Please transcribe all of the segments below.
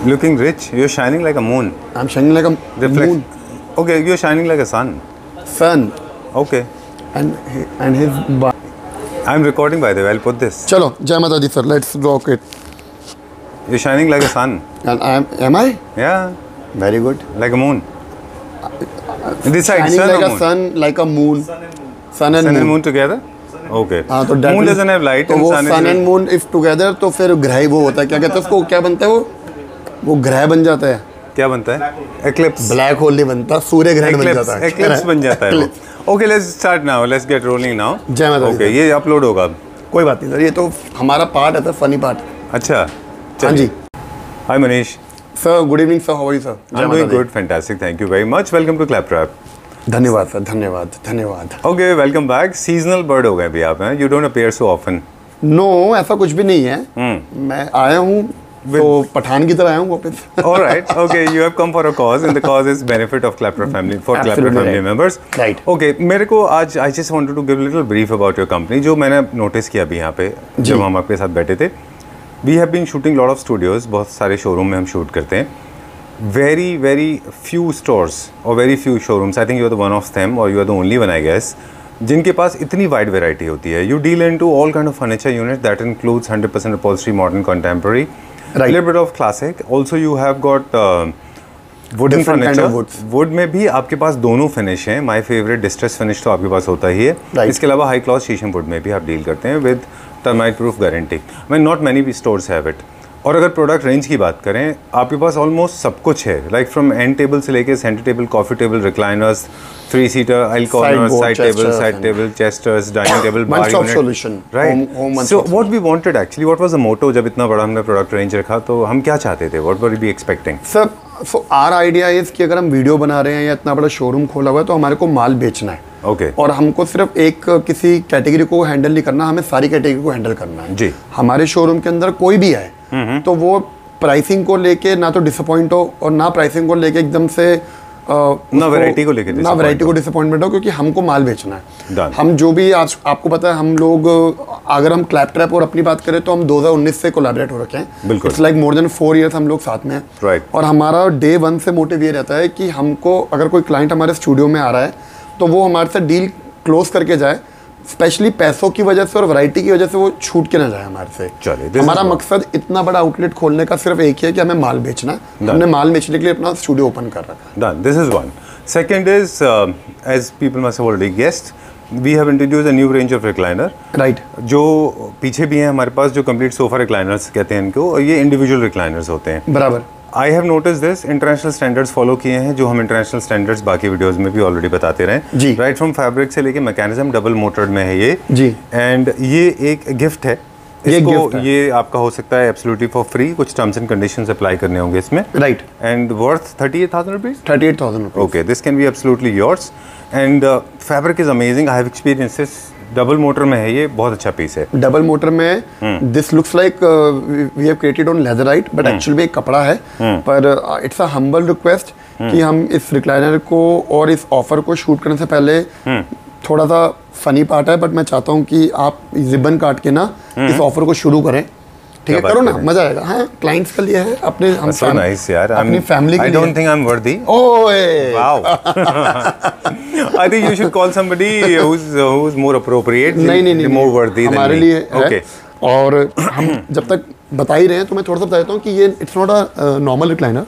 Looking rich. You're shining like a moon. I'm shining like a moon. Okay, you're shining like a sun. Sun. Okay. And his. I'm recording by the way. I'll put this. चलो जय माता दी sir. Let's rock it. You're shining like a sun. And am I? Yeah. Very good. Like a moon. This side, Shining sun like or a moon? sun, like a moon. Sun and moon together. Okay. हाँ तो moon doesn't have light. तो and वो sun sun is and moon if together तो फिर ग्रह वो होता है, क्या कहते हैं उसको, क्या बनता है वो ग्रह बन जाता है। क्या बनता है? Eclipse. ब्लैक होल नहीं बनता, सूर्य ग्रहण बन जाता है। Eclipse बन जाता है वो। Okay, let's start now. Let's get rolling now. जय माता दी। Okay, ये अपलोड होगा। कोई बात नहीं सर, ये तो हमारा पार्ट है सर, फनी पार्ट। अच्छा। हाँ जी। Hi Manish. Sir good evening sir, how are you sir? I'm doing good, fantastic. Thank you very much. Welcome to Claptrap. धन्यवाद सर, धन्यवाद। Okay, welcome back. Seasonal bird हो गए अभी आप हैं? You don't appear so often. No, ऐसा कुछ भी नहीं है। मैं आया हूँ तो पठान की तरह आया हूँ वापस। All right. Okay, you have come for a cause, and the cause is benefit of Claptrap family for Claptrap family members. Right. Okay, मेरे को आज I just wanted to give a little brief about your company जो मैंने notice किया अभी यहाँ पे जब हम आपके साथ बैठे थे. We have been shooting lot of studios, बहुत सारे showroom में हम shoot करते हैं. Very few stores or very few showrooms. I think you are the one of them, or you are the only one, I guess. जिनके पास इतनी wide variety होती है. You deal into all kind of furniture units that includes 100% upholstery, modern, contemporary, a little bit of classic. Also, you have got wooden furniture. Wood में भी आपके पास दोनों finish हैं. My favorite distress finish तो आपके पास होता ही है. इसके अलावा high class शीशम wood में भी आप deal करते हैं with termite proof guarantee. I mean, not many stores have it. और अगर प्रोडक्ट रेंज की बात करें, आपके पास ऑलमोस्ट सब कुछ है, लाइक फ्रॉम एंड टेबल से लेके centre table, coffee table, recliners, 3 seater, L corner, side table, chesters, dining table, bar unit, right? So what we wanted actually, what was the motto जब इतना बड़ा हमने प्रोडक्ट रेंज रखा, तो हम क्या चाहते थे, what were we expecting? Sir, so our idea is कि अगर हम वीडियो बना रहे हैं या इतना बड़ा शोरूम खोला हुआ है तो हमारे को माल बेचना है। ओके। और हमको सिर्फ एक किसी कैटेगरी को हैंडल नहीं करना, हमें सारी कैटेगरी को हैंडल करना है जी। हमारे शोरूम के अंदर कोई भी है तो वो प्राइसिंग को लेके ना तो डिसअपॉइंट हो और ना प्राइसिंग को लेके एकदम से ना वैरायटी को डिसअपॉइंटमेंट हो, क्योंकि हमको माल बेचना है। हम जो भी आज आपको पता है, हम लोग अगर हम क्लैपट्रैप और अपनी बात करें तो हम 2019 से कोलैबोरेट हो रखे हैं। It's like more than 4 years हम लोग साथ में हैं। राइट। और हमारा डे 1 से मोटिव ये रहता है कि हमको अगर कोई क्लाइंट हमारे स्टूडियो में आ रहा है तो वो हमारे साथ डील क्लोज करके जाए, स्पेशली पैसों की वजह से और वैरायटी की वजह से वो छूट के ना जाए हमारे से। चलिए, हमारा मकसद इतना बड़ा आउटलेट खोलने का सिर्फ एक ही है कि हमें माल बेचना है। हमने माल बेचने के लिए अपना स्टूडियो ओपन कर रखा है। Done. This is one. Second is, as people must have already guessed, we have introduced a new range of recliner. Right. जो पीछे भी हैं हमारे पास, जो complete sofa recliners कहते हैं इनको, और ये individual recliners होते हैं। बराबर। I have noticed this, international standards follow किए हैं, जो हम international standards बाकी वीडियोस में भी ऑलरेडी बताते रहे जी। राइट फ्रॉम फैब्रिक से लेके मैकेनिज्म, डबल मोटर्ड में है ये जी। एंड ये एक गिफ्ट है। ये आपका हो सकता है एब्सोल्युटली फॉर फ्री, कुछ टर्म्स एंड कंडीशंस अप्लाई करने होंगे इसमें। Right. And worth 38,000 rupees. 38,000 rupees. Okay, this can be absolutely yours and fabric is amazing. I have experience this. Double motor में है ये, बहुत अच्छा पीस है। डबल मोटर में this looks like we have created on leatherite, but actually में एक कपड़ा है। पर इट्स अ हम्बल रिक्वेस्ट कि हम इस रिक्लाइनर को और इस ऑफर को शूट करने से पहले, थोड़ा सा फनी पार्ट है बट मैं चाहता हूँ कि आप रिबन काट के ना इस ऑफर को शुरू करें। ठीक है, करो ना, मजा आएगा। हाँ, क्लाइंट्स के लिए है, अपने हम so nice, यार। अपनी फैमिली के लिए। I don't think I'm worthy. ओए wow. I think you should call somebody who's more appropriate. नहीं, more worthy than हमारे me. लिए okay. है। और हम जब तक बता ही रहे हैं तो मैं थोड़ा सा बता देता हूँ कि ये it's not a normal recliner,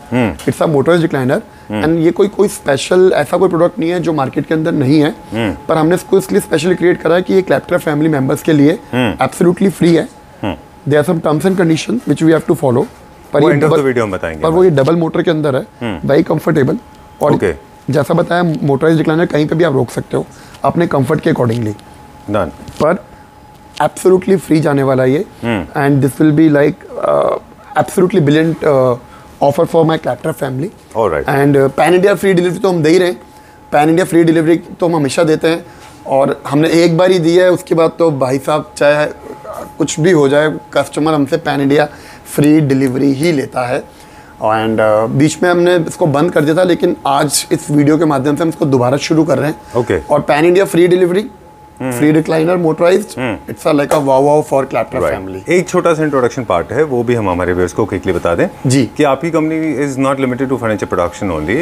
it's a motorised recliner. And ये कोई स्पेशल ऐसा कोई प्रोडक्ट नहीं है जो मार्केट के अंदर नहीं है, पर हमने इसको इसलिए स्पेशली क्रिएट करा है कि ये क्लैपट्रैप फैमिली मेंबर्स के लिए एब्सोल्युटली फ्री है। There are some terms and conditions which we have to follow. पर ये डबल वीडियो में बताएंगे। पर वो ये डबल मोटर के अंदर है, वेरी कंफर्टेबल। और जैसा बताया, मोटराइज्ड रिक्लाइनर कहीं पे भी आप रोक सकते हो अपने कंफर्ट के अकॉर्डिंगली। डन। पर एब्सोल्युटली फ्री जाने वाला ये, and this will be like absolutely brilliant offer for my Claptrap family. Alright. And pan India free delivery तो हम दे ही रहे हैं, पैन इंडिया फ्री डिलीवरी तो हम हमेशा देते हैं, और हमने एक बार ही दी है, उसके बाद तो भाई साहब चाहे कुछ भी हो जाए, कस्टमर हमसे पैन इंडिया फ्री डिलीवरी ही लेता है। एंड बीच में हमने इसको बंद कर दिया था, लेकिन आज इस वीडियो के माध्यम से हम इसको दोबारा शुरू कर रहे हैं। और pan India free delivery free recliner motorised, it's like a wow wow for Claptrap family. एक छोटा सा इंट्रोडक्शन पार्ट है, वो भी हम हमारे व्यूअर्स को क्विकली बता दें जी कि आपकी company is not limited to furniture production only,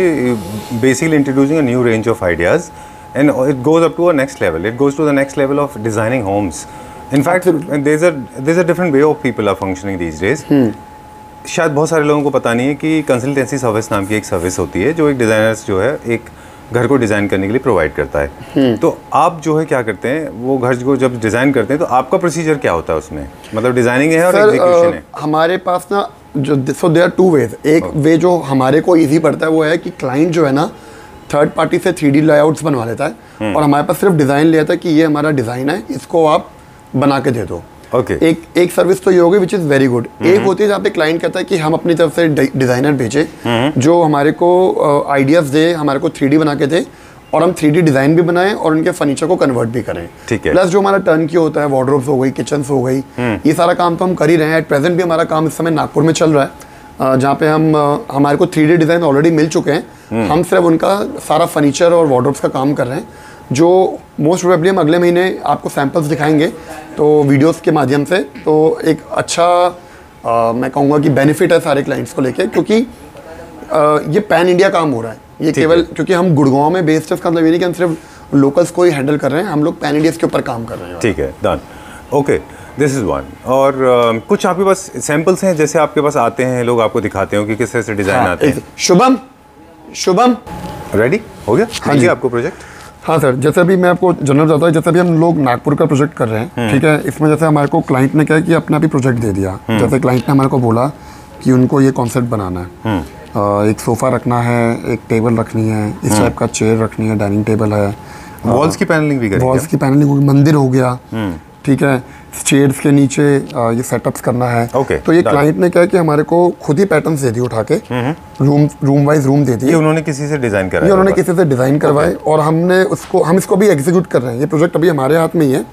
basically introducing a new range of ideas and it goes up to a next level. It goes to the next level of designing homes. In fact, there's a different way of people are functioning these days. शायद बहुत सारे लोगों को पता नहीं है कि consultancy service नाम की एक सर्विस होती है जो एक डिज़ाइनर्स जो है एक घर को डिज़ाइन करने के लिए प्रोवाइड करता है। तो आप जो है क्या करते हैं, वो घर को जब डिज़ाइन करते हैं तो आपका प्रोसीजर क्या होता है उसमें, मतलब डिज़ाइनिंग है और एग्जीक्यूशन है? हमारे पास ना जो so there are two ways. एक वे जो हमारे को ईजी पड़ता है वो है कि क्लाइंट जो है ना थर्ड पार्टी से 3D लेआउट्स बनवा लेता है और हमारे पास सिर्फ डिज़ाइन ले आता है कि ये हमारा डिज़ाइन है, इसको आप बना के दे दो। ओके एक सर्विस तो ये होगी विच इज़ वेरी गुड। एक होती है जहाँ पे क्लाइंट कहता है कि हम अपनी तरफ से डिज़ाइनर भेजे जो हमारे को आइडियाज़ दे, हमारे को 3D बना के दे और हम 3D डिज़ाइन भी बनाएं और उनके फर्नीचर को कन्वर्ट भी करें। ठीक है। प्लस जो हमारा टर्न की होता है, वार्डरोब्स हो गई, किचन्स हो गई, ये सारा काम तो हम कर ही रहे हैं। एट प्रेजेंट भी हमारा काम इस समय नागपुर में चल रहा है जहाँ पे हमारे को 3D डिज़ाइन ऑलरेडी मिल चुके हैं। हम सिर्फ उनका सारा फर्नीचर और वार्डरोब्स का काम कर रहे हैं, जो मोस्ट प्रोबेबली हम अगले महीने आपको सैम्पल्स दिखाएंगे तो वीडियोस के माध्यम से। तो एक अच्छा मैं कहूँगा कि बेनिफिट है सारे क्लाइंट्स को लेके, क्योंकि ये पैन इंडिया काम हो रहा है। ये केवल क्योंकि हम गुड़गांव में बेस्ड है इसका मतलब ये नहीं कि हम सिर्फ लोकल्स को ही हैंडल कर रहे हैं, हम लोग पैन इंडिया के ऊपर काम कर रहे हैं। ठीक है, done, okay, this is one. और कुछ आपके पास सैम्पल्स हैं जैसे आपके पास आते हैं लोग, आपको दिखाते हो कि किस तरह से डिज़ाइन आते हैं? शुभम रेडी हो गया? हाँ जी, आपको प्रोजेक्ट? हाँ सर, जैसे अभी मैं आपको जनरल बताता हूँ, जैसे अभी हम लोग नागपुर का प्रोजेक्ट कर रहे हैं, ठीक है। इसमें जैसे हमारे को क्लाइंट ने क्या है कि अपना भी प्रोजेक्ट दे दिया। जैसे क्लाइंट ने हमारे को बोला कि उनको ये कॉन्सेप्ट बनाना है, एक सोफ़ा रखना है, एक टेबल रखनी है, इस टाइप का चेयर रखनी है, डाइनिंग टेबल है, वॉल्स की पैनलिंग भी करेंगे? वॉल्स की पैनलिंग होगी, मंदिर हो गया, ठीक है, चेयर्स के नीचे ये सेटअप्स करना है। तो ये क्लाइंट ने क्या है कि हमारे को खुद ही पैटर्न्स दे दिए उठा के, रूम वाइज रूम दे दिए। उन्होंने किसी से डिज़ाइन कराया? ये उन्होंने किसी से डिज़ाइन करवाए और हम इसको भी एग्जीक्यूट कर रहे हैं। ये प्रोजेक्ट अभी हमारे हाथ में ही है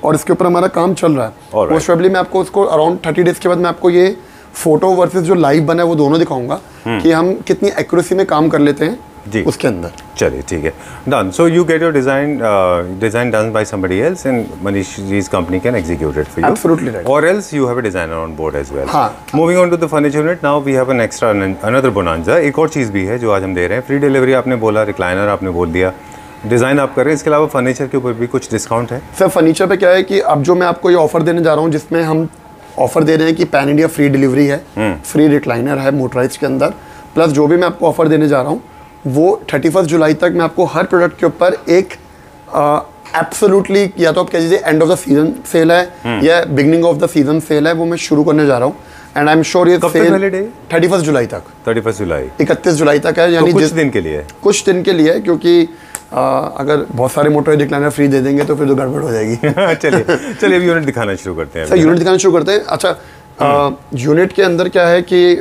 और इसके ऊपर हमारा काम चल रहा है। मोस्ट प्रोबेबली मैं आपको उसको अराउंड 30 डेज के बाद मैं आपको ये फोटो वर्सेस जो लाइव बना है वो दोनों दिखाऊंगा कि हम कितनी एक्यूरेसी में काम कर लेते हैं जी उसके अंदर। चलिए ठीक है, done. So you get your design done by somebody else and Manish जी's company can execute it for you. Absolutely right. Or else you have a designer on board as well. हाँ. Moving on to the furniture unit, now we have an extra another bonanza. एक और चीज़ भी है जो आज हम दे रहे हैं। फ्री डिलीवरी आपने बोला, रिक्लाइनर आपने बोल दिया, डिज़ाइन आप कर रहे हैं, इसके अलावा फर्नीचर के ऊपर भी कुछ डिस्काउंट है? सर फर्नीचर पे क्या है कि अब जो मैं आपको ये ऑफर देने जा रहा हूँ, जिसमें हम ऑफर दे रहे हैं कि पैन इंडिया फ्री डिलीवरी है, फ्री रिक्लाइनर है मोटराइज के अंदर, प्लस जो भी मैं आपको ऑफर देने जा रहा हूँ वो 31 जुलाई तक मैं आपको हर प्रोडक्ट के ऊपर एक एब्सोल्युटली या तो आप कह दीजिए end of the season cell है या beginning of the season cell है, वो मैं शुरू करने जा रहा हूँ। एंड आई एम श्योर ये सेल 31 जुलाई तक, 31 जुलाई 31 जुलाई तक है, यानी कुछ दिन के लिए, कुछ दिन के लिए, क्योंकि अगर बहुत सारे मोटराइज रिक्लाइनर फ्री दे देंगे तो फिर तो गड़बड़ हो जाएगी। चलिए अब यूनिट दिखाना शुरू करते हैं। सर यूनिट दिखाना शुरू करते हैं। अच्छा, यूनिट के अंदर क्या है कि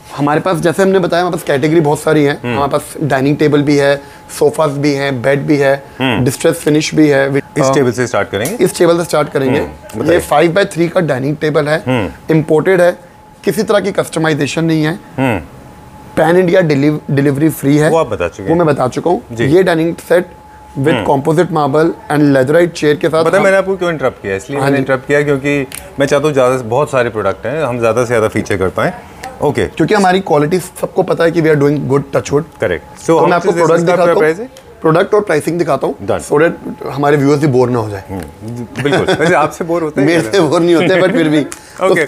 हमारे पास जैसे हमने बताया हमारे पास कैटेगरी बहुत सारी है। हमारे पास डाइनिंग टेबल भी है, सोफास भी है, बेड भी है, डिस्ट्रेस फिनिश भी है। इस टेबल से स्टार्ट करेंगे? इस टेबल से स्टार्ट करेंगे। ये 5x3 का डाइनिंग टेबल है, इम्पोर्टेड है, किसी तरह की कस्टमाइजेशन नहीं है, पैन इंडिया डिलीवरी फ्री है, वो आप बता चुके हैं, वो मैं बता चुका हूँ। ये dining set with composite marble and leatherette chair के साथ। पता है मैंने आपको क्यों इंटरप्ट किया? इसलिए मैंने इंटरप्ट किया क्योंकि मैं चाहता हूँ ज़्यादा बहुत सारे प्रोडक्ट हैं, हम ज़्यादा से ज़्यादा फीचर कर पाएँ। ओके, क्योंकि हमारी क्वालिटी सबको पता है कि we are doing good, touch wood. Correct. So मैं आपको प्रोडक्ट दिखाता हूँ, प्रोडक्ट और प्राइसिंग दिखाता हूँ, सो दैट हमारे व्यूअर्स भी बोर ना हो जाए। बिल्कुल, वैसे आपसे बोर होते हैं? मेरे से बोर नहीं होते, बट फिर भी। ओके,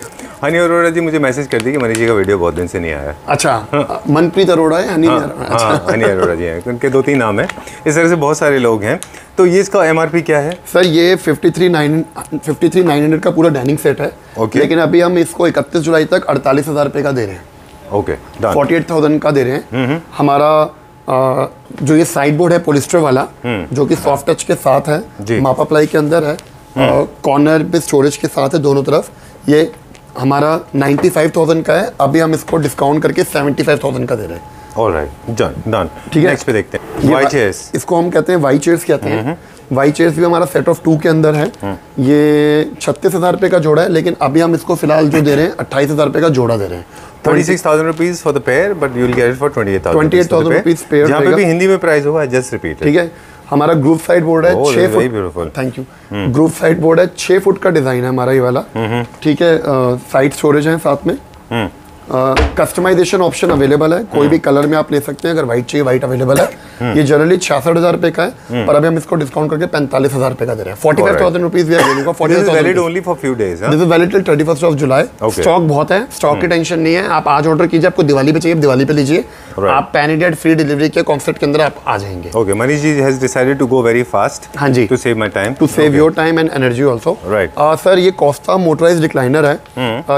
हनी अरोड़ा जी मुझे मैसेज कर दी कि मनीष जी का वीडियो बहुत दिन से नहीं आया। अच्छा, मनप्रीत अरोड़ा है, हनी अरोड़ा जी हैं, उनके 2-3 नाम हैं, इस तरह से बहुत सारे लोग हैं। तो ये इसका MRP क्या है? सर ये 53,900 का पूरा डाइनिंग सेट है। लेकिन अभी हम इसको 31 जुलाई तक 48,000 रुपये का दे रहे हैं। ओके, 48,000 का दे रहे हैं। हमारा जो ये साइड बोर्ड है पॉलिस्टर वाला, जो कि सॉफ्ट टच के साथ है, मापा प्लाई के अंदर है, कॉर्नर पे स्टोरेज के साथ है दोनों तरफ। ये हमारा 95,000 का है, अभी हम इसको डिस्काउंट करके 75,000 का दे रहे हैं। Alright, done. ठीक है, नेक्स्ट पे देखते हैं। वाई चेयर्स, इसको हम कहते हैं वाई चेयर्स कहते हैं। वाई चेयर्स भी हमारा सेट ऑफ 2 के अंदर है। ये 36,000 रुपये का जोड़ा है, लेकिन अभी हम इसको फिलहाल जो दे रहे हैं 28,000 रुपये का जोड़ा दे रहे हैं। 26,000 rupees for the pair, but you will get it for 28,000 rupees pair. जहाँ पे भी हिंदी में प्राइस होगा, जस्ट रिपीट। ठीक है, हमारा ग्रुप साइड बोर्ड है, 6 foot, foot, thank you, group side board है, 6 फुट का डिजाइन है हमारा ये वाला, ठीक है। साइड स्टोरेज है साथ में, कस्टमाइजेशन ऑप्शन अवेलेबल है, कोई भी कलर में आप ले सकते हैं, अगर व्हाइट चाहिए व्हाइट अवेलेबल है। ये जनरली 66,000 रुपए का है, पर अभी हम इसको डिस्काउंट करके 45,000 रुपए का दे रहे हैं। 45,000 rupees we are giving for 45,000 this is valid till 31st of July. Stock बहुत है, स्टॉक की टेंशन नहीं है, आप आज ऑर्डर कीजिए, आपको दिवाली पे चाहिए दिवाली पे लीजिए, आप पैन इंडिया फ्री डिलीवरी के कॉन्सेप्ट के अंदर आप आ जाएंगे। Okay, Manish ji has decided to go very fast, हाँ जी, to save my time, to save your time and energy also. Right sir, ये कोस्टा मोटराइज्ड रिक्लाइनर है,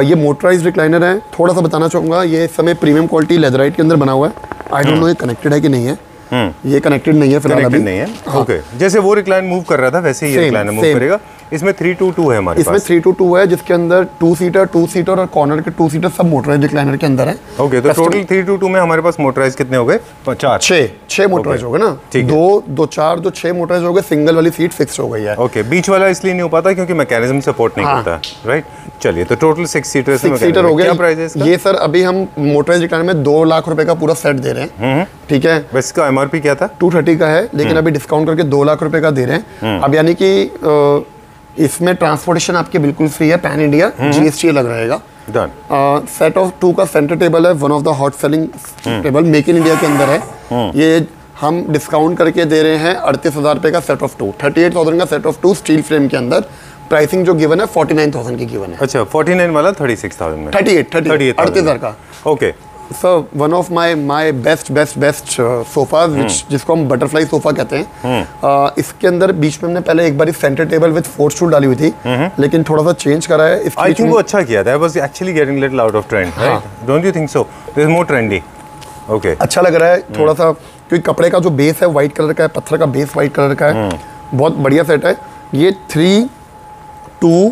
ये मोटराइज्ड रिक्लाइनर है। थोड़ा सा बताना चाहूंगा, ये इस समय प्रीमियम क्वालिटी लेदराइट के अंदर बना हुआ है। आई डोंट नो ये कनेक्टेड है कि नहीं है, ये कनेक्टेड नहीं है फिलहाल, अभी नहीं है। ओके, जैसे वो रिक्लाइन मूव कर रहा था वैसे ही ये रिक्लाइन मूव करेगा। इसमें 322 है हमारे पास, इसमें 322 है, जिसके अंदर 2 सीटर और कॉर्नर के 2 सीटर सब मोटराइज्ड रिक्लाइनर के अंदर है। ओके, तो टोटल 322 में हमारे पास मोटराइज कितने हो गए? 6 मोटराइज हो गए ना, 2 4 2 6 मोटराइज हो गए, सिंगल वाली सीट फिक्स हो गई है। ओके, बीच वाला इसलिए नहीं हो पाता क्योंकि मैकेनिज्म सपोर्ट नहीं करता, राइट। चलिए, तो टोटल 6 सीटर हो गया। क्या प्राइस है इसका? ये सर अभी हम मोटराइज रिक्लाइनर में 2 लाख रुपए का पूरा सेट दे रहे हैं, ठीक है। बस इसका एमआरपी क्या था? 230 का है, लेकिन अभी डिस्काउंट करके 2 लाख रुपए का दे रहे हैं। अब यानी कि इसमें ट्रांसपोर्टेशन आपके बिल्कुल फ्री है, पैन इंडिया, जीएसटी अलग रहेगा। सेट ऑफ 2 का सेंटर टेबल है, one of the hot selling table, make in India के अंदर है। ये हम डिस्काउंट करके दे रहे हैं 38,000 रुपए का सेट ऑफ 2, 38,000 का सेट ऑफ 2 स्टील फ्रेम के अंदर। प्राइसिंग जो गिवन है 49,000 की गिवन है। अच्छा, 49 वाला 36,000 में, 38,000 का। Okay sir, one of my best sofas, जिसको हम बटरफ्लाई सोफा कहते हैं। इसके अंदर बीच में हमने पहले एक बार सेंटर टेबल विद 4 स्टूल डाली हुई थी, लेकिन थोड़ा सा चेंज करा है। आई थिंक वो अच्छा किया था, was actually getting little out of trend, right? Don't you think so? This is more trendy. Okay, अच्छा लग रहा है थोड़ा सा, क्योंकि कपड़े का जो बेस है व्हाइट कलर का है, पत्थर का बेस व्हाइट कलर का है, बहुत बढ़िया सेट है। ये 3 2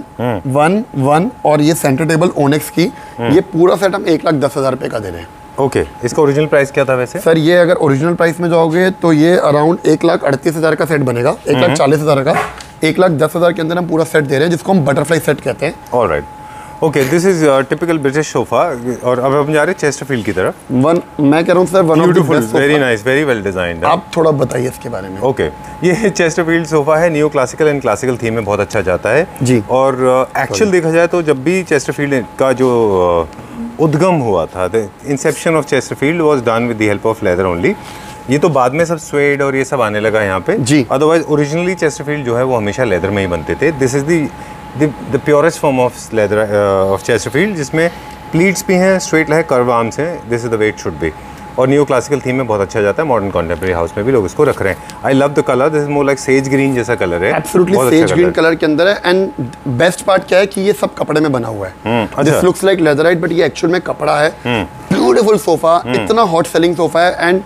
1 1 और ये सेंटर टेबल ओनेक्स की, ये पूरा सेट हम 1,10,000 रुपए का दे रहे हैं। ओके, इसका ओरिजिनल प्राइस क्या था वैसे? सर, ये अगर ओरिजिनल प्राइस में जाओगे तो ये अराउंड 1,38,000 का सेट बनेगा, 1,40,000 का। 1,10,000 के अंदर हम पूरा सेट दे रहे हैं, जिसको हम बटरफ्लाई सेट कहते हैं। Alright, okay, this is typical British sofa. और अब हम जा रहे हैं चेस्टरफील्ड की तरफ। मैं कह रहा हूँ sir, one of the best, very nice, very well designed. आप थोड़ा बताइए इसके बारे में। ओके, ये चेस्टरफील्ड सोफा है, neo classical and classical theme में बहुत अच्छा जाता है जी। और एक्चुअल देखा जाए तो जब भी चेस्टरफील्ड का जो उद्गम हुआ था, the Inception of Chesterfield was done with the help of leather only. ये तो बाद में सब स्वेड और ये सब आने लगा यहाँ पे जी। अदरवाइज ओरिजिनली चेस्टरफील्ड जो है वो हमेशा लेदर में ही बनते थे। This is the purest form of leather of Chesterfield, जिसमें प्लीट्स भी हैं, स्ट्रेट है, कर्व आर्म्स हैं। This is the way it should be. और नियो क्लासिकल थीम में बहुत अच्छा जाता है, मॉडर्न कॉन्टेम्परेरी हाउस में भी लोग इसको रख रहे हैं। I love the colour, this is more like sage green जैसा कलर है, एब्सोल्युटली सेज ग्रीन कलर के अंदर है। एंड बेस्ट पार्ट क्या है कि ये सब कपड़े में बना हुआ है। This looks like leatherette but ये एक्चुअल में कपड़ा है। ब्यूटीफुल सोफा, इतना हॉट सेलिंग सोफा है। एंड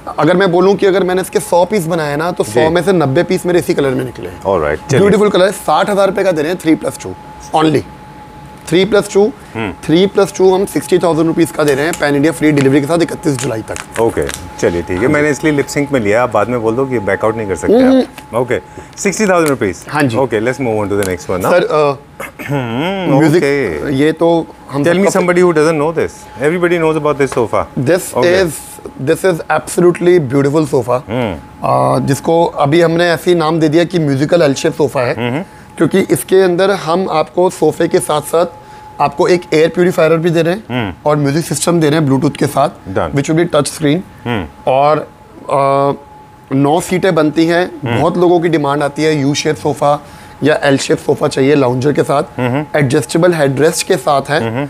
अगर मैं बोलूं कि अगर मैंने इसके 100 पीस बनाए ना, तो 100 में से 90 पीस मेरे इसी कलर में निकले। ऑलराइट, ब्यूटीफुल कलर है। 60,000 रुपए का दे रहे हैं 3+2 ओनली। 3+2 हम 60,000 रुपीज का दे रहे हैं, पैन इंडिया फ्री डिलीवरी के साथ 31 जुलाई तक। ओके, चलिए ठीक है, मैंने इसलिए लिप सिंक में लिया, आप बाद में बोल दो कि बैकआउट नहीं कर सकते आप। Okay, 60,000 rupees. हाँ जी। Okay, let's move on to the next one. Sir, music, ये तो हम tell me somebody who doesn't know this, everybody knows about this sofa. This is absolutely beautiful sofa, जिसको अभी हमने ऐसे ही नाम दे दिया कि म्यूजिकल एल शेप सोफा है, क्योंकि इसके अंदर हम आपको सोफे के साथ साथ आपको एक एयर प्यूरिफायर भी दे रहे हैं और म्यूजिक सिस्टम दे रहे हैं ब्लूटूथ के साथ, which will be touch screen. और 9 सीटें बनती हैं। बहुत लोगों की डिमांड आती है यू शेप सोफा या एल शेप सोफा चाहिए लाउंजर के साथ, एडजस्टेबल हेडरेस्ट के साथ है।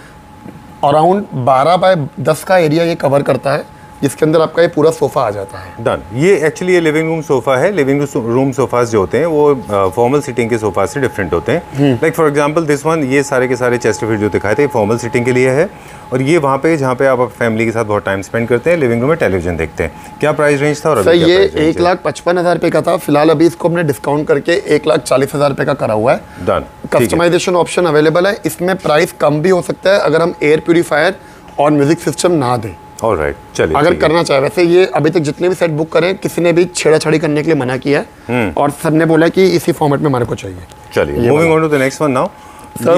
अराउंड 12 बाय 10 का एरिया ये कवर करता है, जिसके अंदर आपका ये पूरा सोफा आ जाता है। डन। ये एक्चुअली ये लिविंग रूम सोफा है। लिविंग रूम सोफास जो होते हैं वो फॉर्मल सिटिंग के सोफा से डिफरेंट होते हैं। Like for example this one, ये सारे के सारे चेस्टरफील्ड जो दिखाए थे फॉर्मल सिटिंग के लिए है, और ये वहाँ पे जहाँ पे आप फैमिली के साथ बहुत टाइम स्पेंड करते हैं, लिविंग रूम में टेलीविजन देखते हैं। क्या प्राइस रेंज था? और सर, ये 1,55,000 रुपये का था। फिलहाल अभी इसको हमने डिस्काउंट करके 1,40,000 रुपये का करा हुआ है। डन। कस्टमाइजेशन ऑप्शन अवेलेबल है, इसमें प्राइस कम भी हो सकता है अगर हम एयर प्यूरीफायर और म्यूजिक सिस्टम ना दें। ऑलराइट, चलिए। अगर करना चाहे, वैसे ये अभी तक जितने भी सेट बुक करें किसी ने भी छेड़ाछाड़ी करने के लिए मना किया है, और सब ने बोला कि इसी फॉर्मेट में हमारे को चाहिए। चलिए, moving on to the next one now.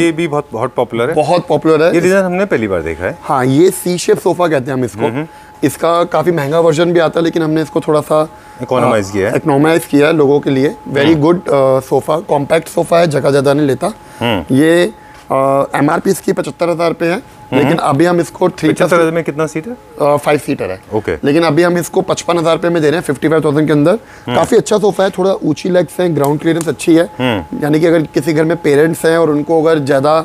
ये भी बहुत पॉपुलर है। बहुत पॉपुलर है। ये डिजाइन हमने पहली बार देखा है। हाँ, ये सी शेप सोफा कहते हैं हम इसको। इसका काफ़ी महंगा वर्जन भी आता है, लेकिन हमने इसको थोड़ा सा इकोनोमाइज किया है, इकोनोमाइज किया है लोगों के लिए। Very good sofa, compact sofa है, जगह ज़्यादा नहीं लेता। ये MRP इसकी 75,000 रुपये है, लेकिन अभी हम इसको 75,000 में कितना सीट है? 5 सीटर है। ओके। लेकिन अभी हम इसको 55,000 रुपये में दे रहे हैं 55,000 के अंदर। काफ़ी अच्छा सोफ़ा है, थोड़ा ऊंची लेग्स हैं, ग्राउंड क्लियरेंस अच्छी है। यानी कि अगर किसी घर में पेरेंट्स हैं और उनको अगर ज़्यादा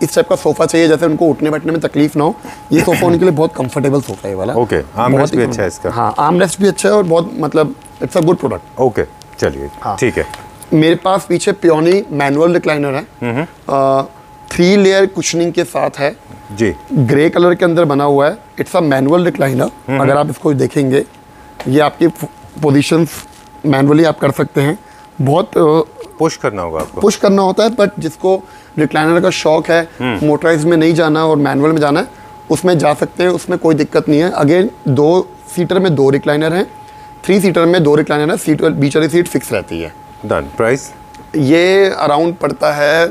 इस टाइप का सोफ़ा चाहिए, जैसे उनको उठने बैठने में तकलीफ ना हो, ये सोफ़ा उनके लिए बहुत कंफर्टेबल सोफ़ा है ये वाला। ओके, आर्मरेस्ट भी अच्छा है इसका। हाँ, आर्मरेस्ट भी अच्छा है और बहुत मतलब it's a good product. Okay, चलिए ठीक है। मेरे पास पीछे पियोनी मैनुअल रिक्लाइनर है, 3 लेयर कुशनिंग के साथ है जी, ग्रे कलर के अंदर बना हुआ है। It's a manual recliner. अगर आप इसको देखेंगे, ये आपकी पोजीशंस मैनुअली आप कर सकते हैं। बहुत पुश करना होगा आपको, पुश करना होता है, बट जिसको रिक्लाइनर का शौक है, मोटराइज में नहीं जाना और मैनुअल में जाना है, उसमें जा सकते हैं, उसमें कोई दिक्कत नहीं है। अगेन 2 सीटर में 2 रिक्लाइनर हैं, 3 सीटर में 2 रिक्लाइनर है, सीट बीच वाली सीट फिक्स रहती है। डन। प्राइस ये अराउंड पड़ता है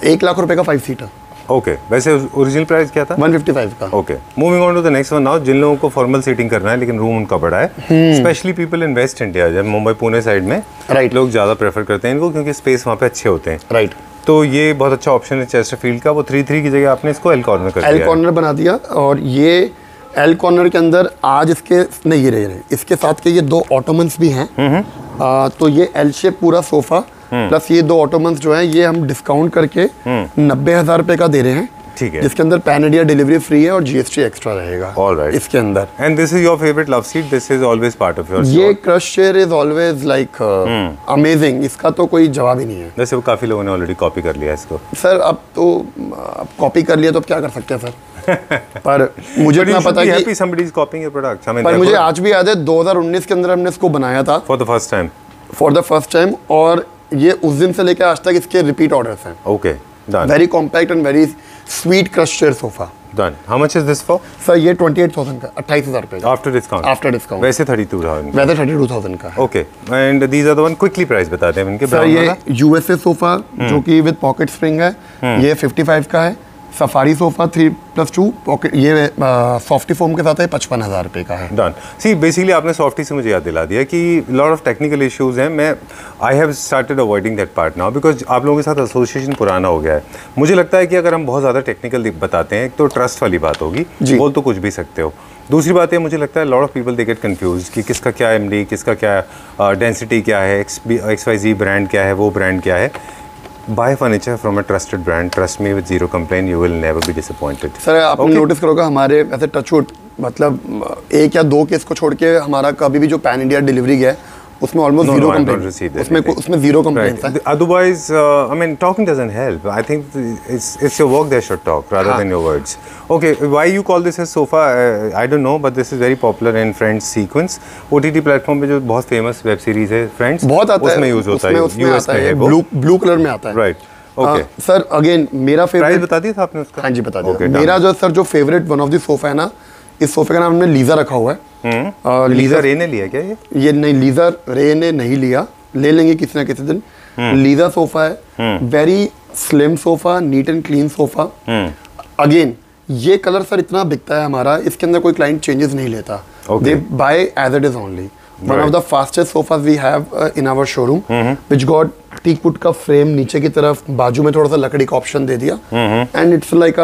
1 लाख रुपए का 5 सीटर। ओके, वैसे ओरिजिनल प्राइस क्या था? 155 का। Okay, moving on to the next one now. जिन लोगों को फॉर्मल सीटिंग करना है लेकिन रूम उनका बड़ा है, specially people in waste India, जब मुंबई पुणे साइड में राइट, लोग ज़्यादा प्रेफर करते हैं इनको, क्योंकि स्पेस वहाँ पे अच्छे होते हैं। राइट, तो ये बहुत अच्छा ऑप्शन है चेस्टरफील्ड का। वो 3-3 की जगह आपने इसको एल कॉर्नर कर दिया, एल कॉर्नर बना दिया। और ये एल कॉर्नर के अंदर आज इसके नहीं, ये रहे इसके साथ के ये 2 ऑटोमन्स भी हैं। तो ये एल शेप पूरा सोफा प्लस ये 2 ऑटोमन्स जो है, ये हम डिस्काउंट करके 90,000 रुपए का दे रहे हैं। ठीक है, जिसके अंदर पैन इंडिया डिलीवरी फ्री है और GST एक्स्ट्रा रहेगा। ऑलराइट, इसके अंदर। And this is your favourite love seat, this is always part of your. ये crush chair is always like amazing, इसका तो कोई जवाब ही नहीं है। वैसे वो काफी लोगों ने ऑलरेडी कॉपी कर लिया इसको। सर अब कॉपी कर लिया तो अब क्या कर सकते हैं सर। पर मुझे इतना पता है कि somebody is copying your products. I mean, पर मुझे आज भी याद है 2019 के अंदर हमने इसको बनाया था for the first time. For the first time, और ये उस दिन से लेकर आज तक इसके रिपीट ऑर्डर्स हैं। Okay, done. Very compact and very sweet crush chair sofa. Done. How much is this for? Sir ये 28,000 का, 28,000 रुपए का After discount. After discount. वैसे 32,000. वैसे 32,000 का। Okay. And these are the one quickly price बताते हैं इनके। सर ये USA सोफा जो कि विद पॉकेट स्प्रिंग है, ये 55 का है। सफारी सोफा 3+2 पॉकेट, ये सॉफ्टी फोम के साथ है, 55,000 रुपए का है। डन। सी बेसिकली आपने सॉफ्टी से मुझे याद दिला दिया कि लॉट ऑफ टेक्निकल इश्यूज हैं। मैं I have started avoiding that part now, because आप लोगों के साथ एसोसिएशन पुराना हो गया है। मुझे लगता है कि अगर हम बहुत ज़्यादा टेक्निकल बताते हैं, एक तो ट्रस्ट वाली बात होगी, बोल तो कुछ भी सकते हो। दूसरी बात है, मुझे लगता है lot of people they get confuse कि किसका क्या MD, किसका क्या डेंसिटी क्या है, XYZ ब्रांड क्या है, वो ब्रांड क्या है। Buy furniture from a trusted brand. Trust me, with zero complaint, you will never be disappointed. Sir आपने नोटिस करोगा हमारे ऐसे टचवुड मतलब 1 या 2 केस को छोड़ के हमारा कभी भी जो पैन इंडिया डिलीवरी गया है उसमें ऑलमोस्ट जीरो कंप्लेंट, उसमें जीरो कंप्लेंट्स हैं। Otherwise, I mean, talking doesn't help. I think it's your work that should talk rather than your words. Okay, why you call this a sofa? I don't know, but this is very popular in Friends Sequence. OTT platform पे जो बहुत famous web series है Friends, बहुत आता है, उसमें use होता है, US में है वो, ब्लू कलर में आता है। राइट। ओके सर अगेन मेरा फेवरेट, प्राइस बता दिया था आपने उसका? हाँ जी बता दिया। मेरा जो सर जो favourite one of the sofa है ना, इस सोफे का नाम हमने लीजा रखा हुआ है। लीजा रे ने लिया क्या ये नहीं, लीजा रे ने नहीं लिया, ले लेंगे किसी ना किसी दिन। लीजा सोफा है, very slim sofa, neat and clean sofa. Again ये कलर सर इतना बिकता है हमारा, इसके अंदर कोई क्लाइंट चेंजेस नहीं लेता, they buy as it is only. One of the fastest sofas we have in our showroom, which got teak wood का फ्रेम, नीचे की तरफ बाजू में थोड़ा सा लकड़ी का ऑप्शन दे दिया, and it's like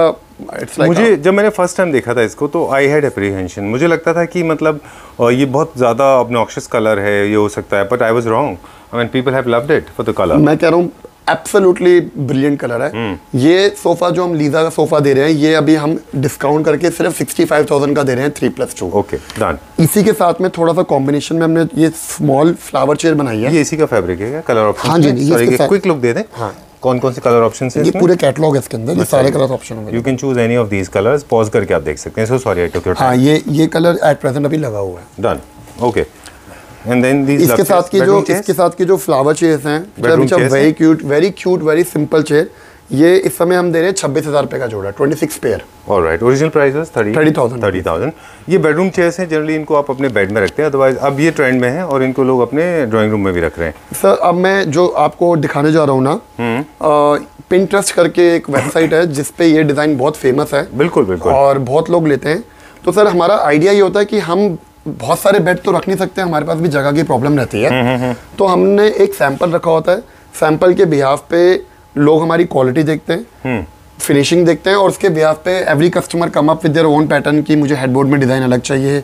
मुझे जब मैंने फर्स्ट टाइम देखा था इसको तो आई हैड एप्रीहेंशन, मुझे लगता था कि मतलब ये बहुत ज़्यादा ऑब्नॉक्शियस कलर है, ये हो सकता है, but I was wrong. I mean people have loved it for the colour. मैं कह रहा हूँ एब्सोल्युटली ब्रिलियंट कलर है। ये सोफा जो हम लीजा का सोफा दे रहे हैं, ये अभी हम डिस्काउंट करके सिर्फ 65,000 का दे रहे हैं 3+2। Okay done. इसी के साथ में थोड़ा सा कॉम्बिनेशन में हमने ये स्मॉल फ्लावर चेयर बनाई है। ये इसी का फैब्रिक है क्या? Colour option? हाँ जी, क्विक लुक दे दें। हाँ, कौन कौन से कलर ऑप्शन है? ये पूरे कैटलॉग है इसके अंदर, ये सारे कलर ऑप्शन होंगे। You can choose any of these colours, pause करके आप देख सकते हैं। So sorry I took your time. हाँ, ये कलर एट प्रेजेंट अभी लगा हुआ है। Done. Okay. And then these इसके साथ की जो फ्लावर चेयर्स हैं, very cute, very simple chair, ये इस समय हम दे रहे हैं 26,000 रुपए का जोड़ा, 26 पेयर। ऑलराइट। ओरिजिनल प्राइस है 30,000। ये बेडरूम चेयर्स हैं, जनरली इनको आप अपने बेड में रखते हैं, अदरवाइज अब ये ट्रेंड में है और इनको लोग अपने ड्राइंग रूम में भी रख रहे हैं। सर अब मैं जो आपको दिखाने जा रहा हूँ ना, पिंटरेस्ट करके एक वेबसाइट है जिसपे ये डिज़ाइन बहुत फेमस है। बिल्कुल बिल्कुल। और बहुत लोग लेते हैं। तो सर हमारा आइडिया ये होता है कि हम बहुत सारे बेड तो रख नहीं सकते, हमारे पास भी जगह की प्रॉब्लम रहती है। तो हमने एक सैंपल रखा होता है, सैंपल के बिहाफ पे लोग हमारी क्वालिटी देखते हैं, फिनिशिंग देखते हैं, और उसके बिहाफ पे every customer come up with their own pattern की मुझे हेडबोर्ड में डिज़ाइन अलग चाहिए,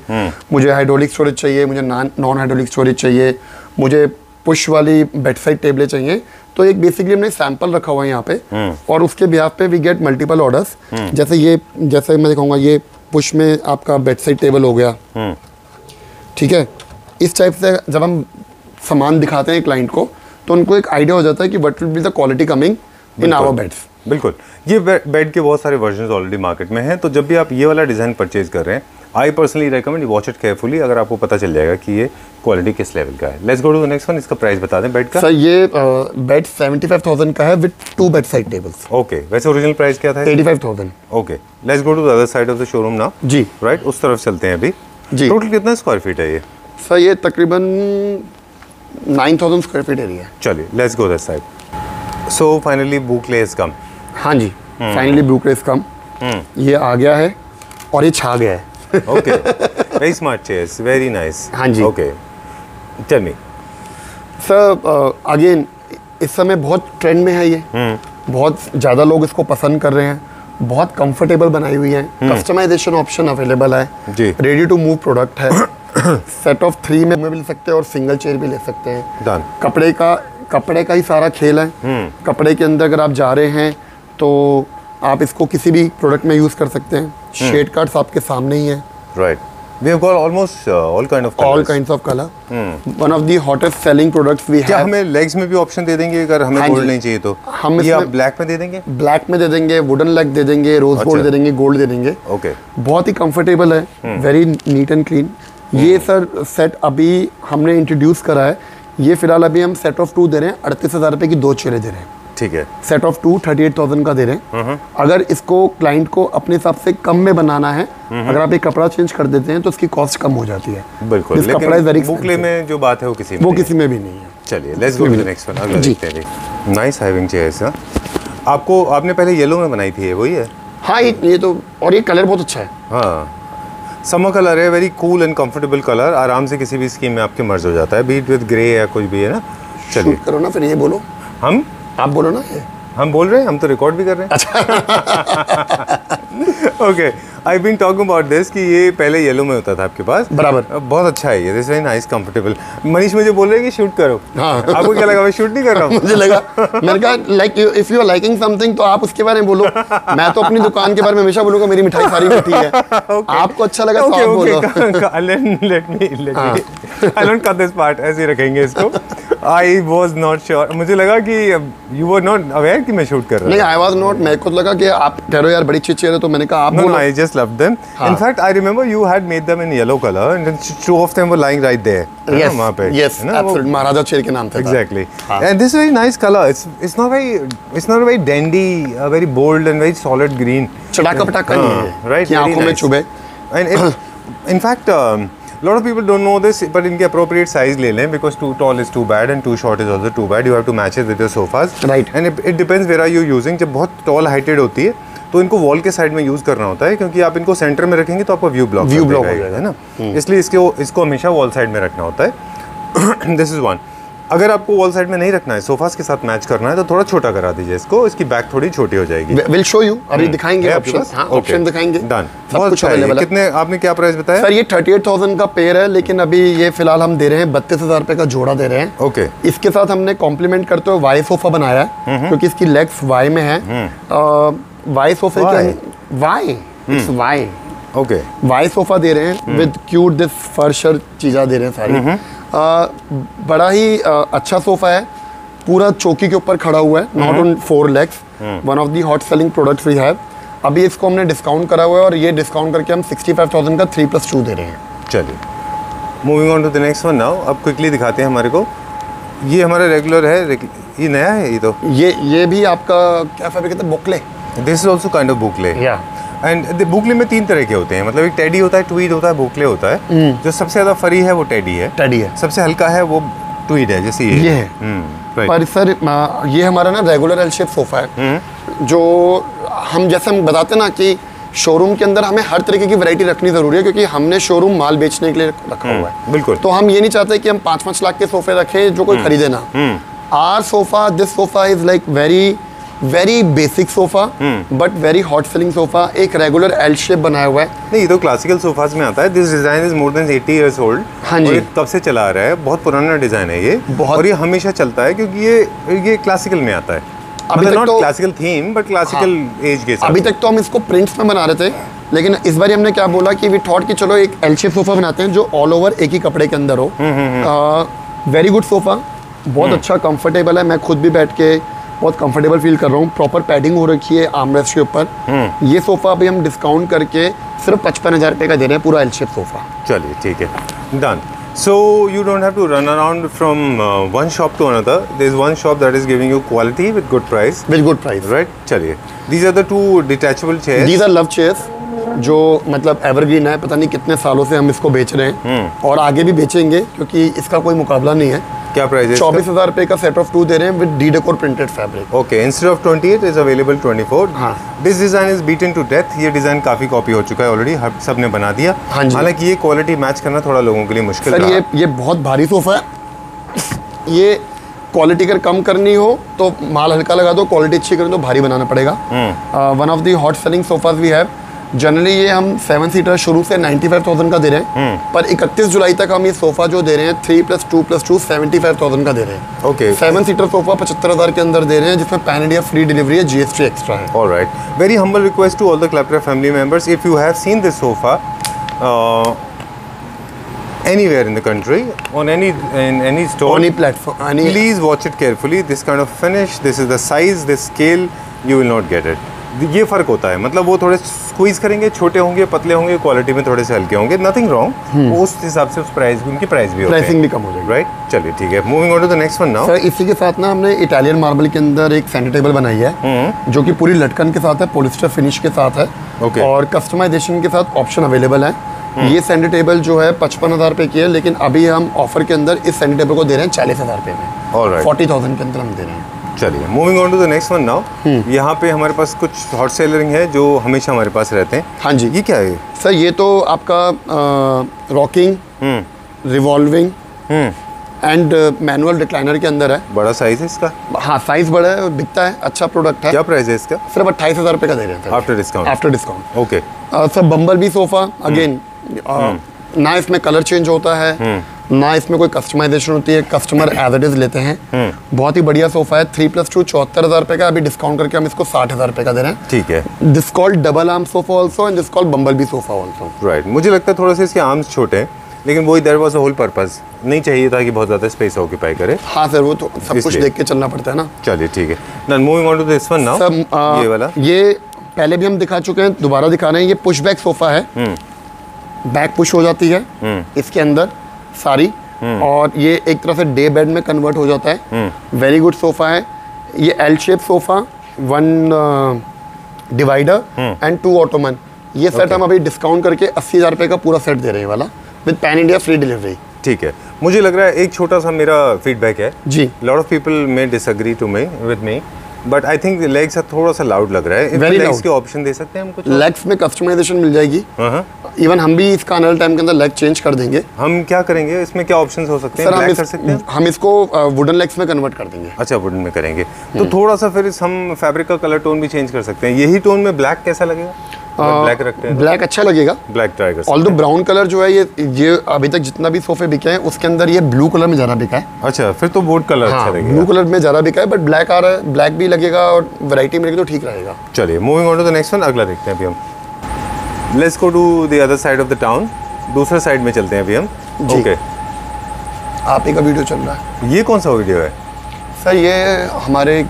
मुझे हाइड्रोलिक स्टोरेज चाहिए, मुझे नॉन हाइड्रोलिक स्टोरेज चाहिए, मुझे पुश वाली बेड साइड टेबलें चाहिए। तो एक बेसिकली हमने सैंपल रखा हुआ है यहाँ पे, और उसके बिहाफ पे वी गेट मल्टीपल ऑर्डर्स। जैसे मैं कहूँगा ये पुश में आपका बेड साइड टेबल हो गया, ठीक है। इस टाइप से जब हम सामान दिखाते हैं क्लाइंट को, तो उनको एक आइडिया हो जाता है कि what will be the quality coming in our beds. बिल्कुल, ये बेड के बहुत सारे वर्जन्स ऑलरेडी मार्केट में हैं, तो जब भी आप ये वाला डिज़ाइन परचेज कर रहे हैं, I personally recommend watch it carefully, अगर आपको पता चल जाएगा कि ये क्वालिटी किस लेवल का है। Let's go to the next one. इसका प्राइस बता दें बेड का। सर ये बेड 75,000 का है with 2 bed side tables. Okay, वैसे ओरिजिनल प्राइस क्या था? 85,000। Okay, let's go to the other side of the showroom now. जी राइट, उस तरफ चलते हैं अभी। जी। टोटल कितना स्क्वायर फीट है ये? सर ये तकरीबन 9,000 स्क्वायर फीट एरिया है। चलिए let's go that side. So finally boucle is come. हाँ जी, फाइनली बुकले इज कम। ये आ गया है और ये छा गया है। Okay, very smart chairs, very nice. हाँ जी। Okay, tell me. Sir again इस समय बहुत ट्रेंड में है ये, बहुत ज़्यादा लोग इसको पसंद कर रहे हैं, बहुत कंफर्टेबल बनाई हुई है, कस्टमाइजेशन ऑप्शन अवेलेबल है जी, रेडी टू मूव प्रोडक्ट है। सेट ऑफ 3 में मिल सकते हैं और सिंगल चेयर भी ले सकते हैं। डन। कपड़े का ही सारा खेल है। कपड़े के अंदर अगर आप जा रहे हैं तो आप इसको किसी भी प्रोडक्ट में यूज़ कर सकते हैं। शेड कार्ड्स आपके सामने ही है। Right, we have got almost all kinds of colour. One of the hottest selling products we have. क्या हमें लेग्स में भी ऑप्शन दे देंगे अगर हमें हाँ गोल्ड नहीं चाहिए तो? हम ये आप ब्लैक में दे देंगे? ब्लैक में दे देंगे, वुडन लेग दे देंगे, रोज गोल्ड दे देंगे, गोल्ड दे देंगे। ओके, बहुत ही कंफर्टेबल है, वेरी नीट एंड क्लीन। ये सर सेट अभी हमने इंट्रोड्यूस करा है। ये फिलहाल अभी हम सेट ऑफ 2 दे रहे हैं, 38,000 रुपये की 2 चेयरें दे रहे हैं। ठीक है। सेट ऑफ 2 38,000 का दे रहे हैं। अगर इसको क्लाइंट को अपने हिसाब से कम में बनाना है, अगर आप एक कपड़ा चेंज कर देते हैं तो उसकी कॉस्ट कम हो जाती है। बिल्कुल, लेकिन बुकले में जो बात है वो किसी में भी नहीं है। चलिए let's go to the next one. अगला देखते हैं। Nice hiving chairs. आपने पहले येलो में बनाई थी, ये वही है? हाँ, ये तो, और ये कलर बहुत अच्छा है। हाँ, समर कलर है, very cool and comfortable colour, आराम से किसी भी स्कीम में आपके मर्ज हो जाता है, बीट विद ग्रे या कुछ भी है ना। चलिए शूट करो ना, फिर ये बोलो। आप बोलो ना। हम बोल रहे हैं, हम तो रिकॉर्ड भी कर रहे हैं। अच्छा। Okay, I been talking about this कि ये पहले येलो में होता था आपके पास। बराबर। बहुत अच्छा है ये, this very nice comfortable. Manish मुझे बोल रहे हैं कि शूट करो। हाँ। आपको क्या लगा मैं शूट नहीं कर रहा हूँ? मुझे लगा, मैंने कहा like if you are liking something तो आप उसके बारे में बोलो। मैं तो अपनी दुकान के बारे में हमेशा बोलूंगा मेरी मिठाई सारी मीठी है। आपको अच्छा लगा तो आप बोलो। Let me I don't cut this part, ऐसे ही रखेंगे इसको। आई वॉज नॉट श्योर, मुझे लगा कि यू वर नॉट अवेयर कि मैं शूट कर रहा हूँ। नहीं, आई वॉज नॉट। मेरे को लगा कि आप कह रहे हो यार बड़ी अच्छी चेयर है, तो मैंने कहा आप बोलो। I just love them. In fact I remember you had made them in yellow colour and two of them were lying right there वहां पे। यस, एब्सोल्युटली, महाराजा चेयर के नाम थे। Exactly, and this very nice colour. It's not very dandy, very bold and very solid green. चटाका पटाका नहीं है, right, आंखों में चुभे। And in fact lot of people don't know this, but इनके appropriate size ले लें, because too tall is too bad and too short is also too bad. You have to match it with your sofas. Right. And it depends where are you using. जब बहुत tall heighted होती है तो इनको wall के side में use करना होता है, क्योंकि आप इनको सेंटर में रखेंगे तो आपका व्यू ब्लॉक हो जाएगा, है ना। इसलिए इसको हमेशा वॉल साइड में रखना होता है। This is one. अगर आपको वॉल साइड में नहीं रखना है, सोफास के साथ मैच करना है, तो थोड़ा छोटा करा दीजिए इसको, इसकी बैक थोड़ी छोटी हो जाएगी। विल शो यू, अभी दिखाएंगे ऑप्शन। हाँ, ऑप्शन दिखाएंगे। डन, बहुत अच्छा है। कितने आपने क्या प्राइस बताया? सर ये 38,000 का पेयर है, लेकिन अभी ये फिलहाल हम दे रहे हैं 32,000 रुपये का जोड़ा दे रहे हैं। ओके। इसके साथ हमने कॉम्प्लीमेंट करते हुए वाई सोफा बनाया है, क्योंकि इसकी लेग्स वाई में है। वाई सोफे के वाई ओके, वाई सोफा दे रहे हैं विद क्यूट दिस फर्शर चीज़ा दे रहे हैं सारी। बड़ा ही अच्छा सोफा है, पूरा चौकी के ऊपर खड़ा हुआ है, not on 4 legs। One of the hot selling products we have. अभी इसको हमने डिस्काउंट करा हुआ है, और ये डिस्काउंट करके हम 65,000 का 3+2 दे रहे हैं। चलिए moving on to the next one now. अब क्विकली दिखाते हैं हमारे को। ये हमारा रेगुलर है, ये नया है। ये तो ये भी आपका क्या फैब्रिक है? Boucle. This is also kind of boucle. And boucle में 3 तरह के होते हैं, मतलब एक टेडी होता है, ट्वीड होता है, बुकले होता है। जो सबसे ज़्यादा फरी है वो टेडी है। सबसे हल्का है वो ट्वीड है, जैसे ये है। पर सर ये हमारा ना रेगुलर एल शेप सोफा है, जो हम जैसे हम बताते ना कि शोरूम के अंदर हमें हर तरीके की वैरायटी रखनी ज़रूरी है, क्योंकि हमने शोरूम माल बेचने के लिए रखा हुआ है। बिल्कुल। तो हम ये नहीं चाहते कि हम 5-5 लाख के सोफे रखें जो कोई खरीदे ना। Our sofa, this sofa is like very basic sofa but very hot selling sofa. एक रेगुलर एल शेप बनाया हुआ है। नहीं, ये तो क्लासिकल सोफाज में आता है। This design is more than 80 years old. हाँ जी। और ये कब से चला आ रहा है, बहुत पुराना डिजाइन है ये, बहुत। और ये हमेशा चलता है क्योंकि ये क्लासिकल में आता है। अभी तक नॉट तो classical theme but classical as के साथ। अभी तक तो हम इसको प्रिंट्स में बना रहे थे, लेकिन इस बार हमने क्या बोला कि वी थॉट कि चलो एक एल शेप सोफा बनाते हैं जो ऑल ओवर एक ही कपड़े के अंदर हो। वेरी गुड सोफा, बहुत अच्छा कंफर्टेबल है। मैं खुद भी बैठ के बहुत कंफर्टेबल फील कर रहा हूँ। प्रॉपर पैडिंग हो रखी है आर्मरेस्ट के ऊपर। ये सोफा अभी हम डिस्काउंट करके सिर्फ 55,000 रुपये का दे रहे हैं, पूरा एल शेप सोफा। चलिए ठीक है, done. So you don't have to run around from one shop to another. There is one shop that is giving you quality with good price. With good price, Right? चलिए, these are the two detachable chairs. These are love chairs, जो मतलब evergreen है। पता नहीं कितने सालों से हम इसको बेच रहे हैं और आगे भी बेचेंगे, क्योंकि इसका कोई मुकाबला नहीं है। क्या प्राइस है? 24,000 रुपये का सेट ऑफ 2 दे रहे हैं with D decor printed fabric. Okay, instead of 28 is available 24. हाँ। This design is beaten to death. ये डिज़ाइन काफ़ी कॉपी हो चुका है ऑलरेडी, सब ने बना दिया। हाँ जी। हालांकि ये क्वालिटी मैच करना थोड़ा लोगों के लिए मुश्किल सर रहा। ये बहुत भारी सोफा है। ये क्वालिटी अगर कम करनी हो तो माल हल्का लगा दो, क्वालिटी अच्छी करनी तो भारी बनाना पड़ेगा। One of the hot selling sofas we have. Generally ये हम 7 सीटर शुरू से 95,000 का दे रहे हैं, पर 31 जुलाई तक हम ये सोफा जो दे रहे हैं 3+2+2 75,000 का दे रहे हैं। Okay. 7 सीटर सोफा 75,000 के अंदर दे रहे हैं, जिसमें पैन इंडिया फ्री डिलीवरी है, GST एक्स्ट्रा है। All right. Very humble request to all the Claptrap family members. If you have seen this sofa anywhere in the country, in any store, Any platform, any please watch it carefully. This kind of finish, this is the size, this scale, you will not get it. ये फ़र्क होता है, मतलब वो थोड़े squeeze करेंगे, छोटे होंगे, पतले होंगे, क्वालिटी में थोड़े से हल्के होंगे, नथिंग रॉन्ग। उस हिसाब से उस प्राइस उनकी प्राइस भी होती है, प्राइसिंग भी कम हो जाएगी। राइट। चलिए ठीक है, moving on to the next one now. Sir इसी के साथ ना हमने इटालियन मार्बल के अंदर एक सेंटर टेबल बनाई है, जो कि पूरी लटकन के साथ है, पॉलिस्टर फिनिश के साथ है। Okay. और कस्टमाइजेशन के साथ ऑप्शन अवेलेबल है। ये सेंटर टेबल जो है 55,000 रुपये की है, लेकिन अभी हम ऑफर के अंदर इस सेंटर टेबल को दे रहे हैं 40,000 रुपये में। All right. 40,000 के अंदर हम दे रहे हैं। चलिए, moving on to the next one now. यहाँ पे हमारे पास कुछ हॉट सेलरिंग है जो हमेशा हमारे पास रहते हैं। हाँ जी। ये क्या है? सर ये तो आपका rocking, revolving and manual recliner के अंदर है। बड़ा साइज है इसका? हाँ, साइज बड़ा है और बिकता है, अच्छा प्रोडक्ट है। क्या प्राइस है इसका? सिर्फ 28,000 रुपये का दे रहे हैं after discount? After discount. Okay. Sir बम्बल बी सोफा अगेन, ना इसमें कलर चेंज होता है, ना इसमें कोई कस्टमाइजेशन होती है, कस्टमर एज इट इज लेते हैं। बहुत ही बढ़िया सोफा है। 3+2 74,000 रुपये का, अभी डिस्काउंट करके हम इसको 60,000 रुपये का दे रहे हैं। ठीक है। This called double arm sofa also and this called bumble B sofa also. Right. मुझे लगता है थोड़ा सा इसके आर्म्स छोटे हैं, लेकिन वही that was the whole purpose, नहीं चाहिए था कि बहुत ज़्यादा स्पेस ऑक्यूपाई करे। हाँ सर, वो तो सब कुछ इसलिए। देख के चलना पड़ता है ना। चलिए ठीक है, then moving on to this one now. ये वाला, ये पहले भी हम दिखा चुके हैं, दोबारा दिखा रहे हैं। ये पुश बैक सोफा है, बैक पुश हो जाती है इसके अंदर सारी, और ये एक तरह से डे बेड में कन्वर्ट हो जाता है। वेरी गुड सोफा है ये। L shape sofa, 1 divider and 2 Ottoman. ये सेट हम अभी डिस्काउंट करके 80,000 रुपये का पूरा सेट दे रहे हैं वाला, with pan India free delivery. ठीक है। मुझे लग रहा है एक छोटा सा मेरा फीडबैक है जी। Lot of people may disagree to me with me, but I think legs थोड़ा सा लाउड लग रहा है। Very legs loud. के ऑप्शन दे सकते हैं हम कुछ? लेग्स में कस्टमाइजेशन मिल जाएगी। हाँ। इवन हम भी इसका आने वाले टाइम के अंदर लेग चेंज कर देंगे। हम क्या करेंगे इसमें, क्या ऑप्शंस हो सकते हैं? सर ब्लैक कर सकते हैं? हम इसको वुडन लेग्स में कन्वर्ट कर देंगे। अच्छा, वुडन में करेंगे तो थोड़ा सा फिर हम फैब्रिक का कलर टोन भी चेंज कर सकते हैं। यही टोन में ब्लैक कैसा लगेगा? ब्लैक रखते हैं, ब्लैक अच्छा लगेगा। ब्लैक ट्राई कर सकते ऑल्दो ब्राउन कलर जो है ये अभी तक जितना भी सोफे बिके हैं उसके अंदर ये ब्लू कलर में ज़्यादा बिका है। हैं। अच्छा, फिर तो वुड कलर अच्छा लगेगा। ब्लू कलर में ज़्यादा बिका है, बट ब्लैक आ रहा है, ब्लैक भी लगेगा और वैरायटी मिलेगी तो ठीक रहेगा। चलिए, moving on to the next one, अगला देखते हैं अभी हम। Let's go to the other side of the town. दूसरे साइड में चलते हैं अभी हम। जी। ओके। आप ही का वीडियो चल रहा है। ये कौन सा वीडियो है? सर ये हमारे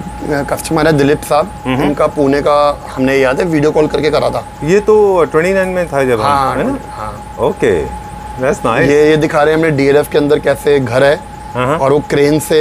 कस्टमर है दिलीप साहब, उनका पुणे का हमने याद है वीडियो कॉल करके करा था। ये तो 29 में था जब हाँ, हम, है ना? हाँ। Okay, that's nice. ये दिखा रहे हैं हमने DLF के अंदर कैसे घर है और वो क्रेन से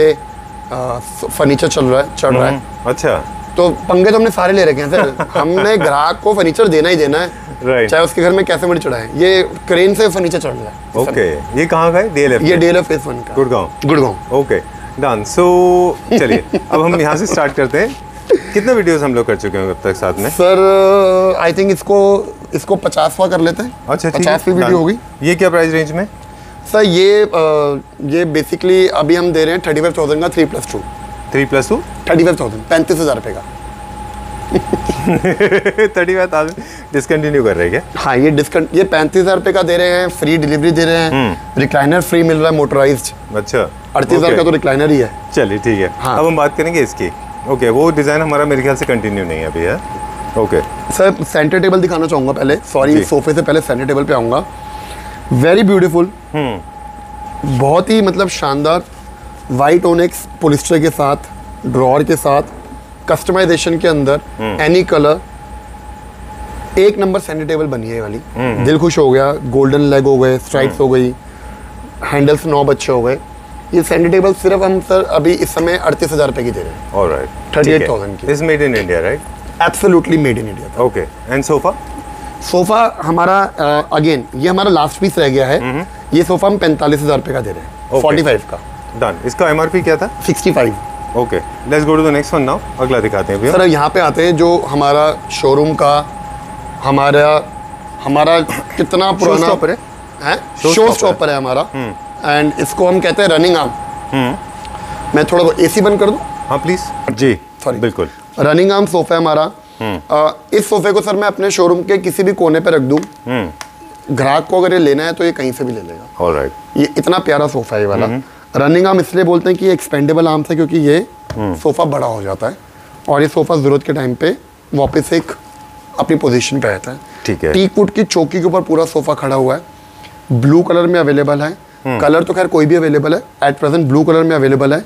फर्नीचर चढ़ रहा है। अच्छा। तो पंगे तो हमने सारे ले रखे हैं सर। हमने ग्राहक को फर्नीचर देना ही देना है, राइट। चाहे उसके घर में कैसे मर्जी चढ़ाए। ये क्रेन से फर्नीचर चढ़ रहा है। ओके, ये कहाँ का है? DLF? ये DLF Phase 1 का Gurgaon. Gurgaon. Okay, done. So चलिए अब हम यहाँ से स्टार्ट करते हैं। कितने वीडियोस हम लोग कर चुके हैं अब तक साथ में? सर आई थिंक इसको 50वां कर लेते हैं। अच्छा, 50वीं वीडियो होगी। ये क्या प्राइस रेंज में? सर ये बेसिकली अभी हम दे रहे हैं 35,000 का 3+2। 3+2 35,000, 35,000 रुपये का। 35,000 डिसकंटिन्यू कर रहे हैं क्या? हाँ, ये 35,000 रुपये का दे रहे हैं, फ्री डिलीवरी दे रहे हैं, रिक्लाइनर फ्री मिल रहा है मोटराइज्ड। अच्छा, 38,000 का तो रिक्लाइनर ही है। चलिए ठीक है। हाँ। अब हम बात करेंगे इसकी। ओके, वो डिज़ाइन हमारा मेरे ख्याल से कंटिन्यू नहीं है अभी है। ओके सर, सेंटर टेबल दिखाना चाहूँगा पहले। सॉरी, सोफे से पहले सेंटर टेबल पे आऊँगा। वेरी ब्यूटीफुल, बहुत ही मतलब शानदार, वाइट ओनिक्स पोलिस्टर के साथ, ड्रॉर के साथ, कस्टमाइजेशन के अंदर, एनी कलर, एक नंबर सेंटर टेबल बनी है ये वाली। दिल खुश हो गया। गोल्डन लेग हो गए, स्ट्राइप्स हो गई, हैंडल्स 9 अच्छे हो गए। ये सेंटर टेबल सिर्फ हम सर अभी इस समय 38,000 रुपये की दे रहे हैं। ऑलराइट, 38,000 की। Is made in India right? Absolutely made in India. Okay, and sofa? Sofa हमारा अगेन ये हमारा लास्ट पीस रह गया है। ये सोफा हम 45,000 रुपये का दे रहे हैं। 45 का डन। इसका एमआरपी क्या था? 65। Okay, let's go to the next one now. अगला दिखाते हैं भैया। सर यहाँ पे आते हैं जो हमारा शोरूम का हमारा कितना पुराना स्टॉपर है, शो स्टॉपर है हमारा। एंड इसको हम कहते हैं रनिंग आर्म। मैं थोड़ा एसी बंद कर दूं? हाँ प्लीज जी, सॉरी, बिल्कुल। रनिंग आर्म सोफा है हमारा। इस सोफे को सर मैं अपने शोरूम के किसी भी कोने पे रख दूं, ग्राहक को अगर ये लेना है तो ये कहीं से भी ले लेगा। ऑलराइट, ये इतना प्यारा सोफा है ये वाला। रनिंग आर्म इसलिए बोलते हैं कि ये एक्सपेंडेबल आर्म्स है, क्योंकि ये सोफा बड़ा हो जाता है और ये सोफा जरूरत के टाइम पे वापस एक अपनी पोजीशन पे रहता है। ठीक है। टीक वुड की चौकी के ऊपर पूरा सोफा खड़ा हुआ है। ब्लू कलर में अवेलेबल है। कलर तो खैर कोई भी अवेलेबल है, एट प्रेजेंट ब्लू कलर में अवेलेबल है।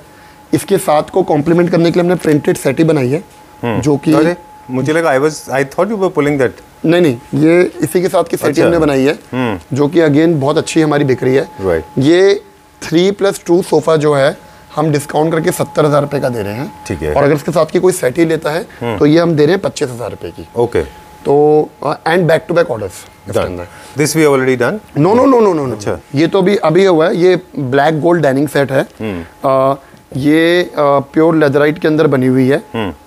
इसके साथ को कॉम्प्लीमेंट करने के लिए हमने प्रिंटेड सेट ही बनाई है, जो कि मुझे लगा I thought you were pulling that. नहीं, ये इसी के साथ की सेटिंग हमने बनाई है, जो कि अगेन बहुत अच्छी हमारी बिक रही है। ये 3+2 सोफा जो है हम डिस्काउंट करके 70,000 रुपये का दे रहे हैं। ठीक है। और अगर इसके साथ की कोई सेट ही लेता है तो ये हम दे रहे हैं 25,000 रुपये की। ओके, तो and back to back orders इसके अंदर। This we already done? No. अच्छा, ये तो अभी हुआ है। ये ब्लैक गोल्ड डाइनिंग सेट है। ये प्योर लेदराइट के अंदर बनी हुई है,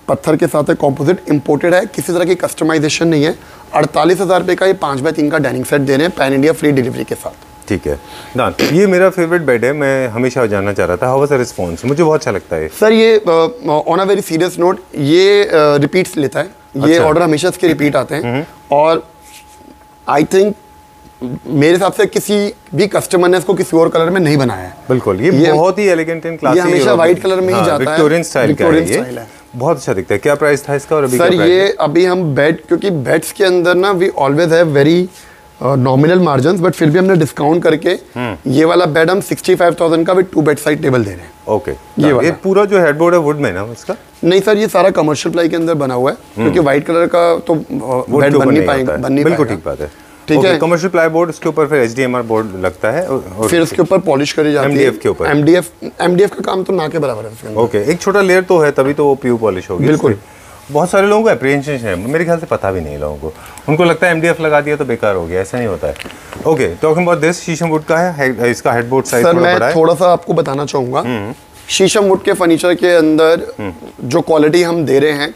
पत्थर के साथ है, कॉम्पोजिट, इंपोर्टेड है, किसी तरह की कस्टमाइजेशन नहीं है। 48,000 रुपये का ये 5x3 का डाइनिंग सेट दे रहे हैं, पैन इंडिया फ्री डिलीवरी के साथ। ठीक है डन। ये मेरा फेवरेट बेड है, मैं हमेशा जानना चाह रहा था हाउ वाज द रिस्पांस। मुझे बहुत अच्छा लगता है सर। ये on a very serious note, ये रिपीट्स लेता है। ये ऑर्डर हमेशा इसके रिपीट आते हैं और आई थिंक मेरे हिसाब से किसी भी कस्टमर ने इसको किसी और कलर में नहीं बनाया है। बिल्कुल, ये बहुत ही एलिगेंट एंड क्लासी, ये हमेशा वाइट कलर में ही जाता है, विक्टोरियन स्टाइल का है ये, बहुत अच्छा दिखता है। क्या प्राइस था इसका और अभी सर? ये अभी हम बेड, क्योंकि बेड्स के अंदर ना we always have very nominal margins, but फिर भी हमने डिस्काउंट करके ये वाला बेड हम 65,000 का विद 2 बेड साइड टेबल दे रहे हैं। ओके, ये पूरा जो हेडबोर्ड है वुड में ना इसका? नहीं सर, ये सारा कमर्शियल प्लाई के अंदर बना हुआ है, क्योंकि व्हाइट कलर का तो बेड बन नहीं पाएगा। बिल्कुल ठीक बात है। ठीक है, कमर्शियल प्लाई बोर्ड, उसके ऊपर फिर HDMR बोर्ड लगता है और फिर उसके ऊपर पॉलिश करी जाती है। MDF के ऊपर MDF का काम तो ना के बराबर है उसके अंदर। ओके, एक छोटा लेयर तो है, तभी तो वो प्यू पॉलिश होगी। बिल्कुल। बहुत सारे लोगों को अप्रीहेंशन है, मेरे ख्याल से पता भी नहीं लोगों को, उनको लगता है MDF लगा दिया तो बेकार हो गया, ऐसा नहीं होता है। ओके, टॉकिंग अबाउट दिस, शीशम वुड का है, इसका हेडबोर्ड साइज थोड़ा बड़ा है। सर मैं थोड़ा सा आपको बताना चाहूँगा, शीशम वुड के फर्नीचर के अंदर जो क्वालिटी हम दे रहे हैं,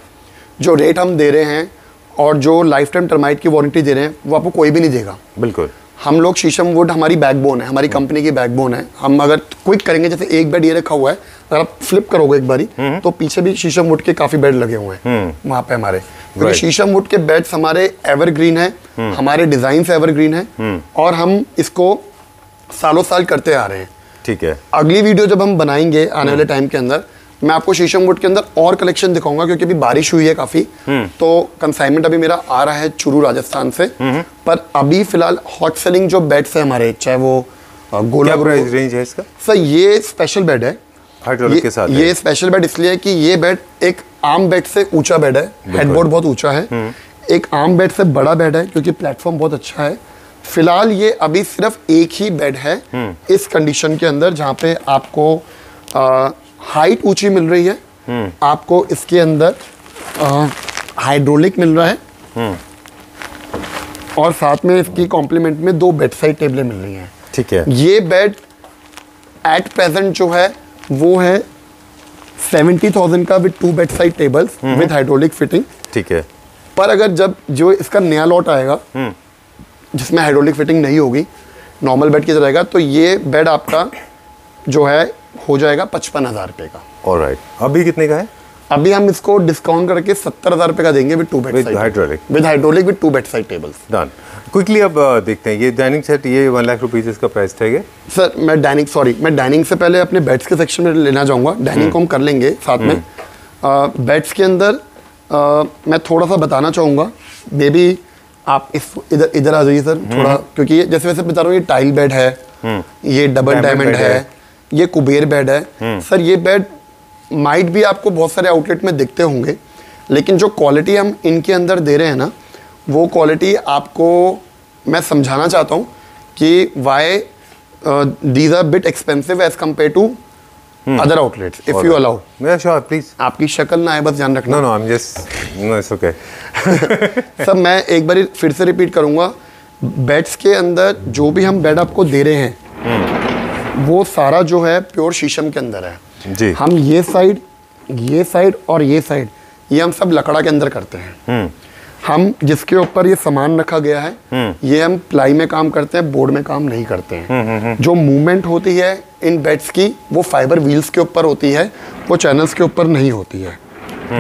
जो रेट हम दे रहे हैं और जो लाइफ टाइम टर्माइट की वारंटी दे रहे हैं, वो आपको कोई भी नहीं देगा। बिल्कुल। हम लोग शीशम वुड हमारी बैकबोन है, हमारी कंपनी की बैकबोन है। हम अगर क्विक करेंगे, जैसे एक बेड ये रखा हुआ है, अगर आप फ्लिप करोगे एक बारी तो पीछे भी शीशम वुड के काफी बेड लगे हुए हैं वहाँ पे हमारे, क्योंकि शीशम वुड के बेड्स हमारे एवरग्रीन है, हमारे डिजाइन से एवरग्रीन है और हम इसको सालों साल करते आ रहे हैं। ठीक है। अगली वीडियो जब हम बनाएंगे आने वाले टाइम के अंदर, मैं आपको शीशम वुड के अंदर और कलेक्शन दिखाऊंगा, क्योंकि अभी बारिश हुई है काफी, तो कंसाइनमेंट अभी मेरा आ रहा है चुरू राजस्थान से। पर अभी फिलहाल हॉट सेलिंग जो बेड्स है हमारे, चाहे वो गोला, क्या प्राइस रेंज है इसका? सर ये स्पेशल बेड है, के साथ ये स्पेशल बेड इसलिए कि ये बेड एक आर्म बेड से ऊंचा बेड है, हेडबोर्ड बहुत ऊंचा है, एक आर्म बेड से बड़ा बेड है, क्योंकि प्लेटफॉर्म बहुत अच्छा है। फिलहाल ये अभी सिर्फ एक ही बेड है इस कंडीशन के अंदर, जहाँ पे आपको हाइट ऊंची मिल रही है, आपको इसके अंदर हाइड्रोलिक मिल रहा है और साथ में इसकी कॉम्प्लीमेंट में 2 बेड साइड टेबलें मिल रही हैं। ठीक है। ये बेड एट प्रेजेंट जो है वो है 70,000 का with 2 bed side tables with hydraulic fitting. ठीक है। पर अगर जब जो इसका नया लॉट आएगा जिसमें हाइड्रोलिक फिटिंग नहीं होगी, नॉर्मल बेड की तरह रहेगा, तो ये बेड आपका जो है हो जाएगा 55,000 रुपये का। ऑलराइट, अभी कितने का है? अभी हम इसको डिस्काउंट करके 70,000 रुपये का देंगे with 2 bed side hydraulic with 2 bed side tables. Done. Quickly अब देखते हैं ये डाइनिंग सेट, ये 1 लाख रुपीज़ इसका प्राइस रहेगा। सर मैं डाइनिंग से पहले अपने बेड्स के सेक्शन में लेना चाहूँगा। डाइनिंग को हम कर लेंगे साथ में। बेड्स के अंदर मैं थोड़ा सा बताना चाहूँगा, मे बी आप इस इधर आ जाइए सर थोड़ा, क्योंकि जैसे वैसे बता रहा हूँ ये टाइल बेड है, ये डबल डायमंड है, ये कुबेर बेड है। सर ये बेड माइट भी आपको बहुत सारे आउटलेट में दिखते होंगे, लेकिन जो क्वालिटी हम इनके अंदर दे रहे हैं ना, वो क्वालिटी आपको मैं समझाना चाहता हूँ कि why these are bit expensive as compare to other outlets, if you allow. Sure please. आपकी शक्ल ना आए बस ध्यान रखना। No I am just no it's okay. Sir मैं एक बार फिर से रिपीट करूँगा, बेड्स के अंदर जो भी हम बेड आपको दे रहे हैं वो सारा जो है प्योर शीशम के अंदर है जी। हम ये साइड और ये साइड ये हम सब लकड़ा के अंदर करते हैं। हम जिसके ऊपर ये सामान रखा गया है ये हम प्लाई में काम करते हैं, बोर्ड में काम नहीं करते हैं। जो मूवमेंट होती है इन बेड्स की वो फाइबर व्हील्स के ऊपर होती है, वो चैनल्स के ऊपर नहीं होती है।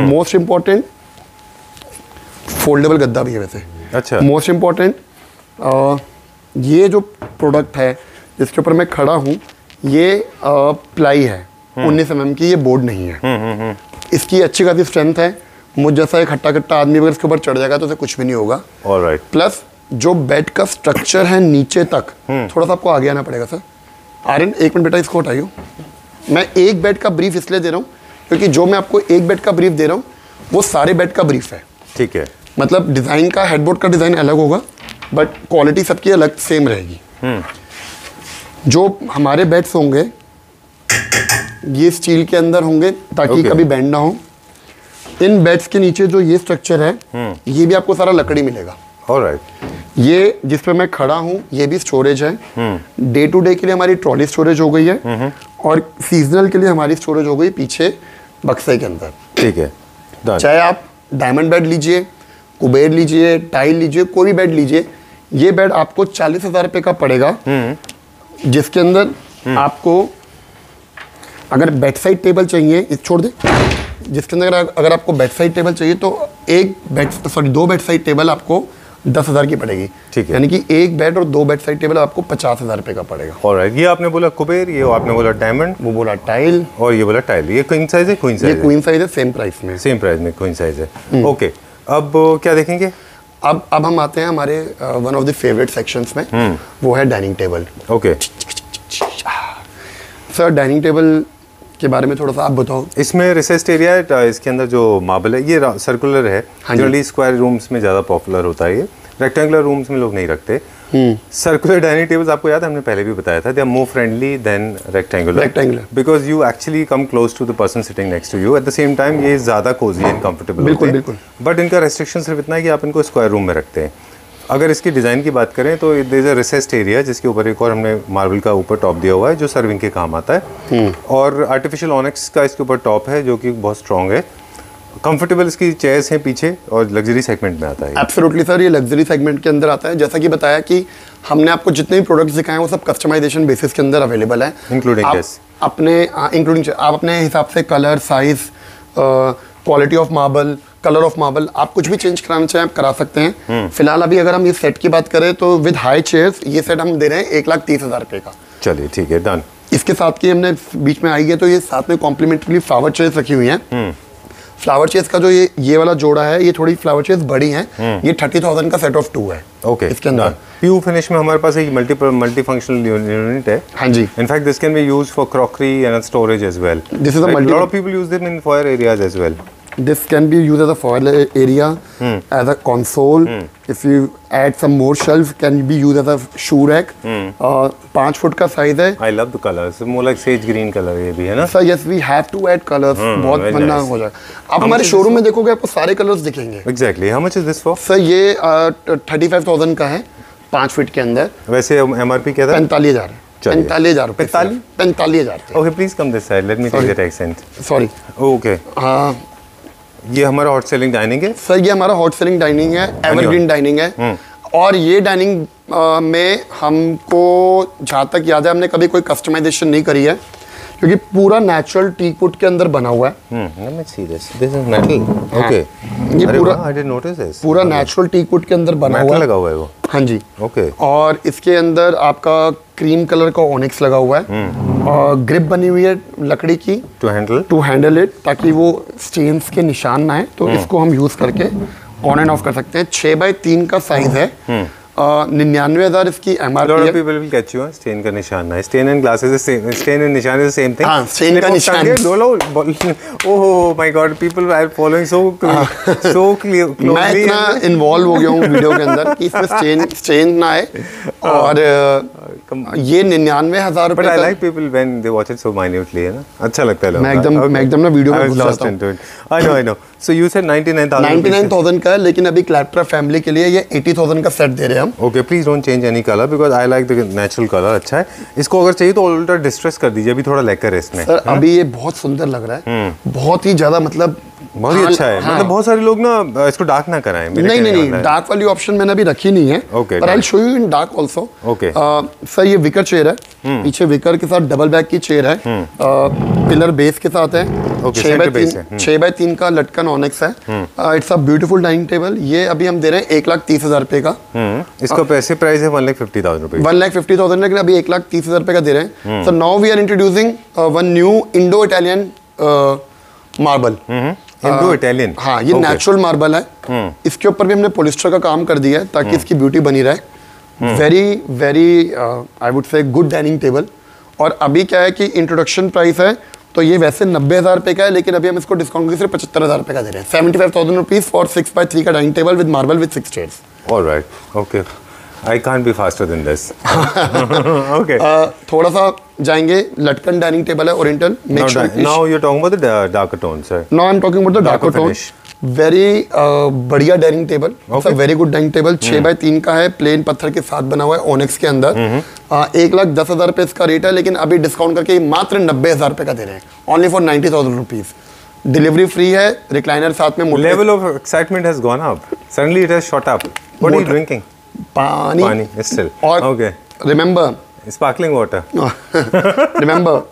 मोस्ट इम्पॉर्टेंट फोल्डेबल गद्दा भी है वैसे। अच्छा। मोस्ट इम्पॉर्टेंट ये जो प्रोडक्ट है जिसके ऊपर मैं खड़ा हूँ ये प्लाई है 19 mm की, ये बोर्ड नहीं है। इसकी अच्छी खासी स्ट्रेंथ है। मुझ जैसा एक हट्टा कट्टा आदमी अगर इसके ऊपर चढ़ जाएगा तो उसे कुछ भी नहीं होगा। ऑलराइट। प्लस जो बेड का स्ट्रक्चर है नीचे तक, थोड़ा सा आपको आगे आना पड़ेगा सर। आर्यन एक मिनट बेटा इसको हटाइयो। मैं एक बेड का ब्रीफ इसलिए दे रहा हूँ क्योंकि जो मैं आपको एक बेड का ब्रीफ दे रहा हूँ वो सारे बेड का ब्रीफ है। ठीक है। मतलब डिज़ाइन का, हेडबोर्ड का डिज़ाइन अलग होगा बट क्वालिटी सबकी अलग सेम रहेगी। जो हमारे बेड्स होंगे ये स्टील के अंदर होंगे ताकि कभी बेंड ना हो। इन बेड्स के नीचे जो ये स्ट्रक्चर है ये भी आपको सारा लकड़ी मिलेगा। ऑलराइट। ये जिस पे मैं खड़ा हूँ ये भी स्टोरेज है। डे टू डे के लिए हमारी ट्रॉली स्टोरेज हो गई है और सीजनल के लिए हमारी स्टोरेज हो गई पीछे बक्से के अंदर। ठीक है। चाहे आप डायमंड बेड लीजिए, कुबेर लीजिए, टाइल लीजिए, कोई भी बेड लीजिए, ये बेड आपको 40,000 रुपये का पड़ेगा। जिसके अंदर आपको अगर बेड साइड टेबल चाहिए, इस छोड़ दे, जिसके अंदर अगर आपको बेड साइड टेबल चाहिए तो दो बेड साइड टेबल आपको 10,000 की पड़ेगी। ठीक है। यानी कि एक बेड और 2 बेड साइड टेबल आपको 50,000 रुपये का पड़ेगा। ऑलराइट। ये आपने बोला कुबेर, ये आपने बोला डायमंड, वो बोला टाइल और ये बोला टाइल। ये क्वीन साइज है? क्वीन साइज ये क्वीन साइज है, सेम प्राइस में। सेम प्राइस में क्वीन साइज है। ओके, अब क्या देखेंगे? अब हम आते हैं हमारे one of the favourite sections में, वो है dining table. Okay sir dining table के बारे में थोड़ा सा आप बताओ। इसमें रिसेस्ड एरिया है, इसके अंदर जो मार्बल है ये सर्कुलर है। जनरली स्क्वायर रूम्स में ज़्यादा पॉपुलर होता है, ये रेक्टेंगुलर रूम्स में लोग नहीं रखते। सर्कुलर डाइनिंग टेबल्स आपको याद है हमने पहले भी बताया था, they are more friendly than rectangular because you actually come close to the person sitting next to you. At the same time ये ज़्यादा कोजी एंड कंफर्टेबल होते हैं। बट इनका रेस्ट्रिक्शन सिर्फ इतना है कि आप इनको स्क्वायर रूम में रखते हैं। अगर इसकी डिज़ाइन की बात करें तो there is a recessed area जिसके ऊपर एक और हमने मार्बल का ऊपर टॉप दिया हुआ है जो सर्विंग के काम आता है, और आर्टिफिशियल ऑनिक्स का इसके ऊपर टॉप है जो कि बहुत स्ट्रॉन्ग है। कंफर्टेबल इसकी चेयर्स हैं पीछे और लग्जरी सेगमेंट में आता है। एब्सोल्युटली सर, ये लग्जरी सेगमेंट के अंदर आता है। जैसा कि बताया कि हमने आपको जितने भी प्रोडक्ट्स दिखाए हैं वो सब कस्टमाइजेशन बेसिस के अंदर अवेलेबल है, इंक्लूडिंग आप अपने हिसाब से colour, size, quality of marble, colour of marble, आप कुछ भी चेंज कराना चाहें आप करा सकते हैं। फिलहाल अभी अगर हम ये सेट की बात करें तो विद हाई चेयर्स ये सेट हम दे रहे हैं 1,30,000 रुपये का। चलिए ठीक है, डन। इसके साथ की हमने बीच में आई है तो ये साथ में कॉम्प्लीमेंट्री फ्लावर चेयर्स रखी हुई हैं। फ्लावर चेयर्स का जो ये वाला जोड़ा है ये थोड़ी फ्लावर चेयर्स बड़ी हैं। ये 30,000 का सेट ऑफ 2 है। ओके, इसके अंदर पीयू फिनिश में हमारे पास एक मल्टी फंक्शनल यूनिट है। हाँ जी। In fact this can be used for crockery and storage as well. This is a multi, lot of people use them in foyer areas as well. This can be used as a foil area, as a console. If you add some more shelves, can be used as a shoe rack. 5 foot का size है। I love the colors. More like sage green color ये भी है ना? Sir, yes, we have to add colors. बहुत बनना हो जाएगा। आप हमारे शोरूम में देखोगे आपको सारे कलर्स दिखेंगे। Exactly. How much is this for? Sir, ये 35,000 का है 5 फीट के अंदर। वैसे MRP क्या था? 45,000। चलिए। 45,000 रुपये। 45,000। Okay please come this side, let me take that accent. Sorry. Okay, हाँ ये हमारा हॉट सेलिंग डाइनिंग है सर, ये हमारा हॉट सेलिंग डाइनिंग है, एवरग्रीन डाइनिंग है। और ये डाइनिंग में हमको जहाँ तक याद है हमने कभी कोई कस्टमाइजेशन नहीं करी है, क्योंकि पूरा नेचुरल टीक वुड के अंदर बना हुआ है। Let me see this is metal. Okay, ये पूरा आई डिडंट नोटिस दिस, पूरा नेचुरल टीक वुड के अंदर बना हुआ है, लगा हुआ है वो। हाँ जी। ओके, और इसके अंदर आपका क्रीम कलर का ओनिक्स लगा हुआ है और ग्रिप बनी हुई है लकड़ी की टू हैंडल इट, ताकि वो स्टेन्स के निशान ना आए। तो इसको हम यूज करके ऑन एंड ऑफ कर सकते हैं। 6x3 का साइज है। 99,000 इसकी MRP है। people will catch you, stain का निशान ना, stain and glasses is same, stain and निशान is the same thing। हाँ, stain का निशान। Oh my God, people are following so closely। मैं इतना इन्वॉल्व हो गया हूँ वीडियो के अंदर कि इसमें स्टेन ना आए। और ये 99,000 रुपए। But I like people when they watch it so minutely, है ना, अच्छा लगता है। मैं एकदम ना वीडियो में घुस जाता हूँ। I know। So you said 99,000 का है, लेकिन अभी क्लैप्ट्रा फैमिली के लिए ये 80,000 का सेट दे रहे हैं हम। Okay, please don't change any colour because I like the natural colour. अच्छा है, इसको अगर चाहिए तो उल्टा डिस्ट्रेस कर दीजिए, अभी थोड़ा लेकर है इसमें। सर अभी ये बहुत सुंदर लग रहा है, बहुत ही ज्यादा, मतलब बहुत ही अच्छा है। मतलब बहुत सारे लोग ना इसको डार्क ना कराएं। नहीं, डार्क वाली ऑप्शन मैंने अभी रखी नहीं है, पर I will show you in dark also. Okay sir, ये विकर चेयर है, पीछे विकर के साथ डबल बैक की चेयर है, पिलर बेस के साथ है। 6x3 का लटकन ऑनिक्स है। It's a beautiful dining table. ये अभी हम दे रहे हैं 1,30,000 रुपए का। इसका पैसे प्राइस है 1,50,000 रुपए। 1,50,000, लेकिन अभी 1,30,000 रुपए का दे रहे हैं। So now we are introducing one new Indo Italian marble. Indo Italian, हाँ, ये नेचुरल मार्बल है। इसके ऊपर भी हमने पॉलिस्टर का काम कर दिया है ताकि इसकी ब्यूटी बनी रहे। Very I would say good dining table. और अभी क्या है कि इंट्रोडक्शन प्राइस है, तो ये वैसे 90,000 रुपए का है, लेकिन अभी हम इसको डिस्काउंट करके सिर्फ 75,000 रुपए का दे रहे हैं। 75,000 रुपीज फॉर 6x3 का dining table with marble with 6 chairs. Alright, okay, I can't be faster than this. Okay, थोड़ा सा जाएंगे, लटकन डाइनिंग टेबल है oriental. Now you are talking about the darker tone, sir. Now I am talking about the darker tone. Very बढ़िया dining table, very good dining table. 6x3 का है, plane पत्थर के साथ बना हुआ है ओनिक्स के अंदर। 1,10,000 रुपए इसका रेट है, लेकिन अभी डिस्काउंट करके मात्र 90,000 रुपए का दे रहे हैं, only for 90,000 rupees. Delivery free है, रिक्लाइनर साथ में। Level of excitement has gone up, suddenly it has shot up. What are you drinking? पानी स्टिल। और okay, remember, sparkling water. Remember,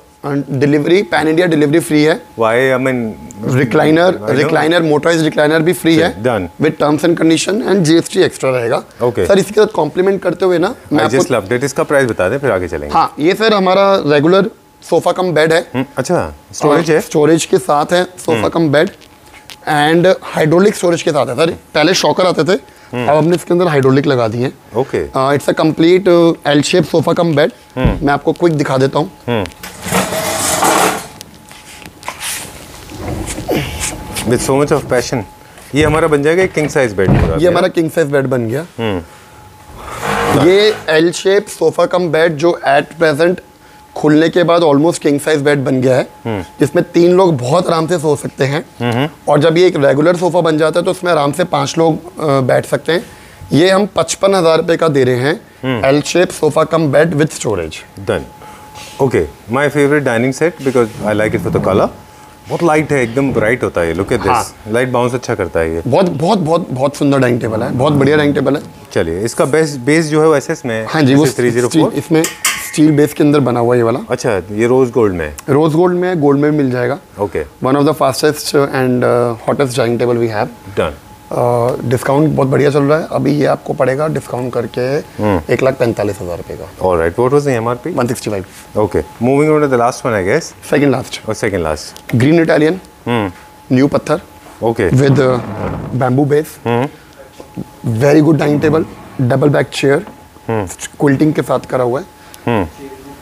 delivery pan India delivery free है। Why? I mean recliner motorised recliner भी फ्री है, done with terms and condition, and GST extra रहेगा। Okay sir, इसके साथ compliment करते हुए ना मैं आपको जस्ट लव्ड इट। इसका प्राइस बता दें फिर आगे चलेंगे। हाँ, ये सर हमारा रेगुलर सोफा कम बेड है। अच्छा, स्टोरेज है? स्टोरेज के साथ है sofa cum bed, and hydraulic storage के साथ है। सर पहले शॉकर आते थे, अब हमने इसके अंदर हाइड्रोलिक लगा दिए। Okay, it's a complete L shape sofa cum bed. मैं आपको क्विक दिखा देता हूँ। With so much of passion. ये हमारा बन जाएगा एक किंग साइज बेड। ये हमारा किंग साइज बेड बन गया। ये L shape sofa cum bed जो एट प्रेजेंट खुलने के बाद ऑलमोस्ट किंग साइज बेड बन गया है, जिसमें 3 लोग बहुत आराम से सो सकते हैं। और जब ये एक रेगुलर सोफा बन जाता है तो उसमें आराम से 5 लोग बैठ सकते हैं। ये हम 55,000 रुपए का दे रहे हैं, L shape sofa cum bed with storage. Done. Okay, my favourite dining set because I like it for the colour. बहुत लाइट है, एकदम ब्राइट होता है। Look at this, light bounce अच्छा करता है ये। बहुत बहुत बहुत बहुत सुंदर डाइनिंग टेबल है, बहुत बढ़िया डाइनिंग टेबल है। चलिए, इसका बेस जो है वो SS में। हाँ जी, वो 304 इसमें स्टील बेस के अंदर बना हुआ है ये वाला। अच्छा, ये रोज गोल्ड में? रोज गोल्ड में, गोल्ड में भी मिल जाएगा। Okay, one of the fastest and hottest dining table we have. Done. Discount बहुत बढ़िया चल रहा है। अभी ये आपको पड़ेगा डिस्काउंट करके 1,45,000 रुपए का। Alright, what was the MRP? 165। Okay, moving on to the last one I guess. Second last. और second last, green Italian, new पत्थर, okay, with bamboo base. Very good dining table, double back chair, quilting के साथ करा हुआ है।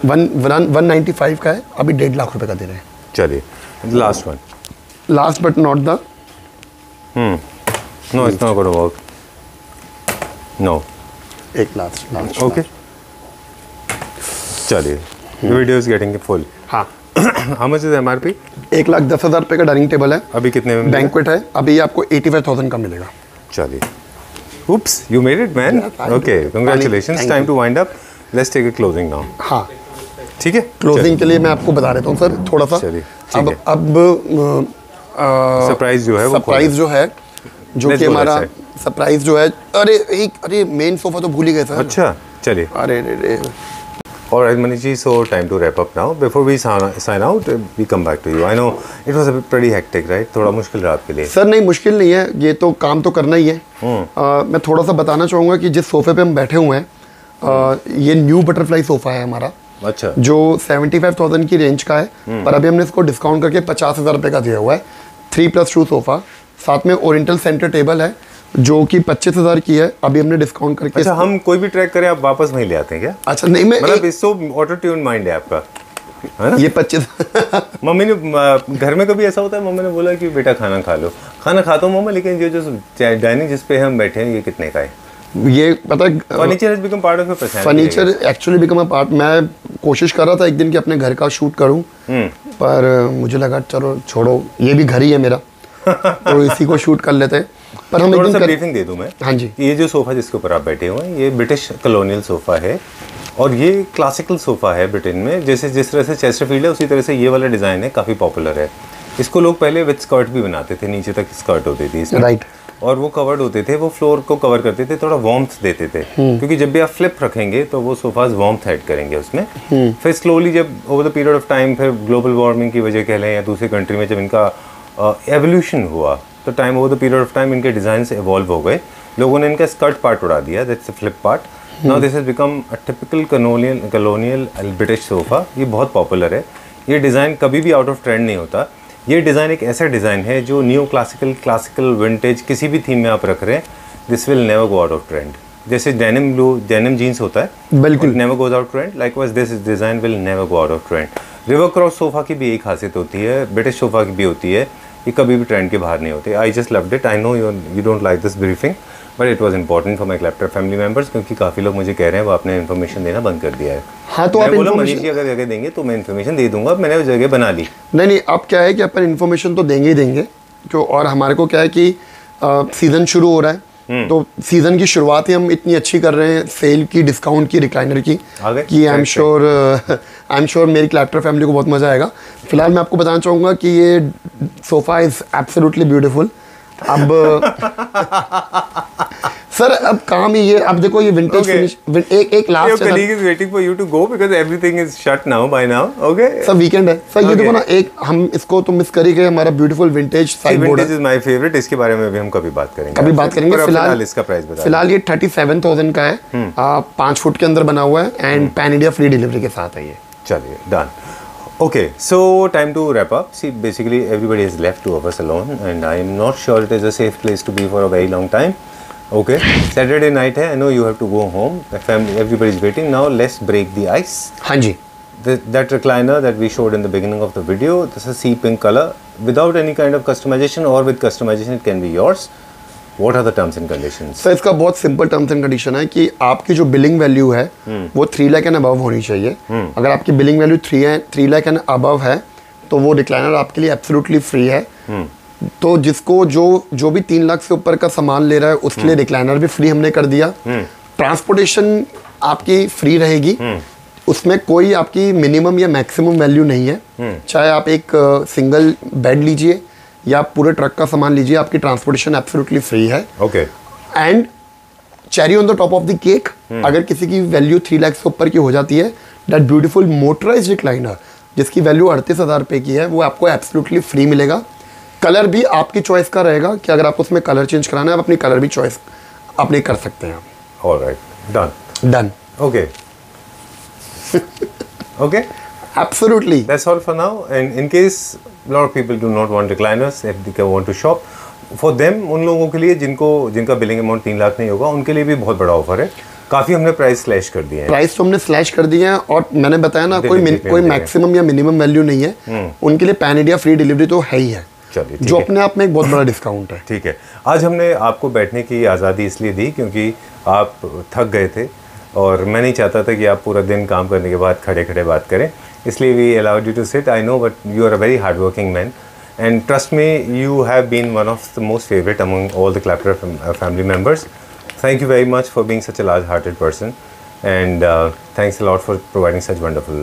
195 का है, अभी 1.5 लाख रुपए का दे रहे हैं। चलिए, last one. Last but not the No, it's not going to work. No. एक लास्ट। Okay. चलिए, वीडियो इज गेटिंग फुल। हाँ। How much is MRP? 1,10,000 रुपए का डाइनिंग टेबल है। अभी कितने में? बैंक्वेट है, अभी आपको 85,000 का मिलेगा। चलिए। Oops, you made it, man. Okay, congratulations. Time to wind up. Let's take a closing now. हाँ, ठीक है, क्लोजिंग के लिए मैं आपको बता देता हूँ सर थोड़ा सा। चलिए, अब सरप्राइज जो है वो सरप्राइज जो है जो कि हमारा सरप्राइज जो है, अरे मेन सोफा तो भूल ही गए सर। अच्छा चलिए, अरे Alright, Manish ji, so time to wrap up now. Before we sign out, we come back to you. I know it was a bit pretty hectic, right? थोड़ा मुश्किल रहा आपके लिए। सर नहीं, मुश्किल नहीं है, ये तो काम तो करना ही है। मैं थोड़ा सा बताना चाहूँगा कि जिस सोफे पे हम बैठे हुए हैं, ये न्यू बटरफ्लाई सोफ़ा है हमारा। अच्छा। जो 75,000 की रेंज का है, पर अभी हमने इसको डिस्काउंट करके 50,000 रुपये का दिया हुआ है। 3+2 सोफ़ा, साथ में ओरिएंटल सेंटर टेबल है जो कि 25,000 की है, अभी हमने डिस्काउंट करके। अच्छा, हम कोई भी ट्रैक करें आप वापस वहीं ले आते हैं क्या? अच्छा नहीं, मैं मतलब इसको ऑटो ट्यून माइंड है आपका, है ना? ये 25 मम्मी ने घर में कभी ऐसा होता है, मम्मी ने बोला कि बेटा खाना खा लो, खाना खाता हूँ मम्मा, लेकिन ये जो डाइनिंग जिस पे हम बैठे हैं ये कितने का है? ये पता है, furniture has become part of your personality. Furniture actually become a part. मैं कोशिश कर रहा था एक दिन कि अपने घर का शूट करूं, पर मुझे लगा चलो छोड़ो, ये भी घर ही है मेरा तो इसी को शूट कर लेते हैं। पर हम एक दिन ब्रीफिंग दे दूं मैं। हाँ जी। ये जो सोफ़ा जिसके ऊपर आप बैठे हुए हैं, ये ब्रिटिश कॉलोनियल सोफ़ा है और ये क्लासिकल सोफ़ा है ब्रिटेन में। जैसे जिस तरह से चेस्टरफील्ड है उसी तरह से ये वाला डिज़ाइन है, काफ़ी पॉपुलर है। इसको लोग पहले विद स्कर्ट भी बनाते थे, नीचे तक स्कर्ट होती थी इसमें, राइट। और वो कवर्ड होते थे, वो फ्लोर को कवर करते थे, थोड़ा वार्मथ देते थे, क्योंकि जब भी आप फ्लिप रखेंगे तो वो सोफाज वार्मथ ऐड करेंगे उसमें। फिर स्लोली जब over the period of time, फिर ग्लोबल वार्मिंग की वजह कह लें या दूसरे कंट्री में जब इनका एवोल्यूशन हुआ, तो time over the period of time इनके डिज़ाइन से इवॉल्व हो गए। लोगों ने इनका स्कर्ट पार्ट उड़ा दिया, that's the flip part. Now this has become a typical colonial British sofa. ये बहुत पॉपुलर है। ये डिज़ाइन कभी भी आउट ऑफ ट्रेंड नहीं होता। ये डिज़ाइन एक ऐसा डिज़ाइन है जो न्यू क्लासिकल विंटेज किसी भी थीम में आप रख रहे हैं, this will never go out of trend. जैसे डेनिम ब्लू डेनिम जीन्स होता है, बिल्कुल never goes out trend, likewise this design will never go out of trend. River cross sofa की भी यही खासियत होती है, ब्रिटिश सोफ़ा की भी होती है, ये कभी भी ट्रेंड के बाहर नहीं होते। I just loved it. I know you don't like this briefing, but it was important for my Clapter family members, क्योंकि काफ़ी लोग मुझे कह रहे हैं वो आपने इन्फॉर्मेशन देना बंद कर दिया है। हाँ, तो आप मनीष जी अगर जगह देंगे तो मैं इन्फॉर्मेशन दे दूंगा, मैंने वो जगह बना ली। नहीं, अब क्या है कि अपन इन्फॉर्मेशन तो देंगे ही देंगे, जो और हमारे को क्या है कि सीज़न शुरू हो रहा है, तो सीज़न की शुरुआत ही हम इतनी अच्छी कर रहे हैं, सेल की, डिस्काउंट की, रिक्लाइनर की, कि आई एम श्योर मेरी क्लैप्टर फैमिली को बहुत मज़ा आएगा। फिलहाल मैं आपको बताना चाहूँगा कि ये सोफ़ा इज़ एब्सोल्युटली ब्यूटीफुल। अब सर अब काम ही ये, अब देखो ये विंटेज फिनिश, एक last Your colleague is waiting for you to go because everything is shut now by now. Okay. Sir weekend है सर, ये देखो ना, एक हम इसको तो मिस कर ही गए, हमारा ब्यूटीफुल विंटेज साइड बोर्ड है। Vintage is my favorite, इसके बारे में भी हम कभी बात करेंगे। फिलहाल इसका प्राइस बता। फिलहाल ये 37,000 का है, 5 फुट के अंदर बना हुआ है and pan India free delivery के साथ है ये। चलिए done. Okay, so time to wrap up. See, basically everybody has left, 2 of us alone, and I am not sure it is a safe place to be for a very long time. Okay, Saturday night है, I know you have to go home. The family, everybody is waiting. Now let's break the ice. हाँ जी। That recliner that we showed in the beginning of the video, this is sea pink color, without any kind of customization or with customization it can be yours. What are the terms and conditions? Sir इसका बहुत simple terms and condition है कि आपकी जो billing value है वो 3 lakh and above होनी चाहिए। अगर आपकी billing value 3 lakh and above है तो वो रिक्लाइनर आपके लिए एब्सोल्युटली फ्री है। तो जिसको जो भी 3 लाख से ऊपर का सामान ले रहा है उसके लिए रिक्लाइनर भी फ्री हमने कर दिया। ट्रांसपोर्टेशन आपकी फ्री रहेगी, उसमें कोई आपकी मिनिमम या मैक्सिमम वैल्यू नहीं है। चाहे आप एक सिंगल बेड लीजिए या पूरे ट्रक का सामान लीजिए, आपकी ट्रांसपोर्टेशन एब्सोल्युटली फ्री है। Okay. And cherry on the top of the cake, अगर किसी की वैल्यू 3 लाख से ऊपर की हो जाती है, दैट ब्यूटीफुल मोटराइज्ड रिक्लाइनर जिसकी वैल्यू 38,000 रुपये की है, वो आपको एब्सोल्युटली फ्री मिलेगा। कलर भी आपकी चॉइस का रहेगा कि अगर आपको उसमें कलर चेंज कराना है, आप अपनी कलर भी चॉइस अपनी कर सकते हैं। Alright, done. Okay. Okay, absolutely. That's all for now. And in case a lot of people do not want recliners, if they want to shop, for them, उन लोगों के लिए जिनका बिलिंग अमाउंट 3 लाख नहीं होगा, उनके लिए भी बहुत बड़ा ऑफर है। काफ़ी हमने प्राइस स्लैश कर दिए हैं। प्राइस तो हमने स्लैश कर दिए हैं, और मैंने बताया ना, कोई मैक्सिमम या मिनिमम वैल्यू नहीं है। उनके लिए पैन इंडिया फ्री डिलीवरी तो है ही है, जो अपने आप में एक बहुत बड़ा डिस्काउंट है। ठीक है, आज हमने आपको बैठने की आज़ादी इसलिए दी क्योंकि आप थक गए थे और मैं नहीं चाहता था कि आप पूरा दिन काम करने के बाद खड़े खड़े बात करें, इसलिए we allowed you to sit. I know, but you are a very hard working man and trust me, you have been one of the most favourite among all the Clapter family members. Thank you very much for being such a large-hearted person. and thanks a lot for providing such wonderful.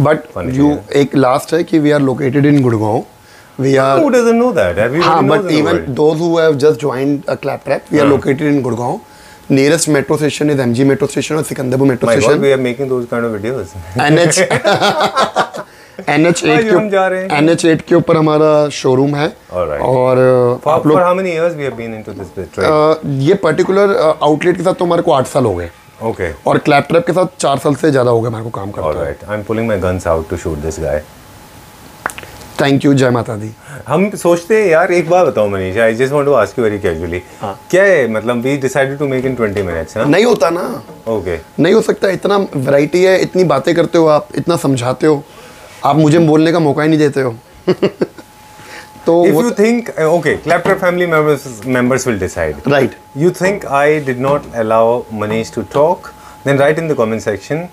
But you एक last है कि we are located in Gurgaon. We are. Who doesn't know that? Everybody knows but even those who have just joined a Claptrap, we are located in Gurgaon. Nearest metro station is MG metro station और Sikandarpur metro station. My God, we are making those kind of videos. NH8 के ऊपर हमारा showroom है. और आप लोग how many years we have been into this trade? ये particular outlet के साथ तो हमारे को 8 साल हो गए. Okay. और क्लैपट्रैप के साथ 4 साल से ज़्यादा हो गए हमारे को काम करते हैं. Alright, I'm pulling my guns out to shoot this guy. Thank you, जय माता दी. हम सोचते हैं यार, एक बात बताओ Manish, I just want to ask you very casually, क्या है मतलब we decided to make in 20 minutes? नहीं होता ना. ओके, नहीं हो सकता. इतना वैरायटी है, इतनी बातें करते हो आप, इतना समझाते हो आप, मुझे बोलने का मौका ही नहीं देते हो. तो if you think okay, Claptrap family members will decide. Right. You think I did not allow Manish to talk? Then write in the comment section.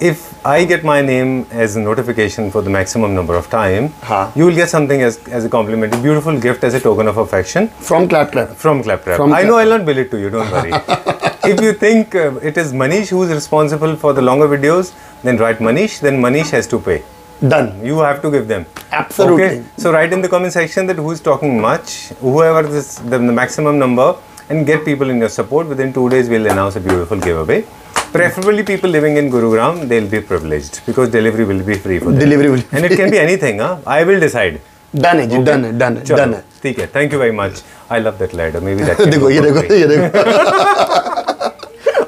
If I get my name as a notification for the maximum number of time, you will get something as a compliment, a beautiful gift as a token of affection from Claptrap. From Claptrap. I know I'll not bill it to you. Don't worry. If you think it is Manish who is responsible for the longer videos, then write Manish. Then Manish has to pay. Done. You have to give them. Absolutely. Okay? So write in the comment section that who is talking much, whoever the maximum number, and get people in your support. Within 2 days, we'll announce a beautiful giveaway. Preferably people living in Gurugram, they'll be privileged because delivery will be free for them. Delivery will. And it can be anything, huh? I will decide. Done है, done है, done है, done है. ठीक है. Thank you very much. I love that ladder. Maybe that. देखो, ये देखो.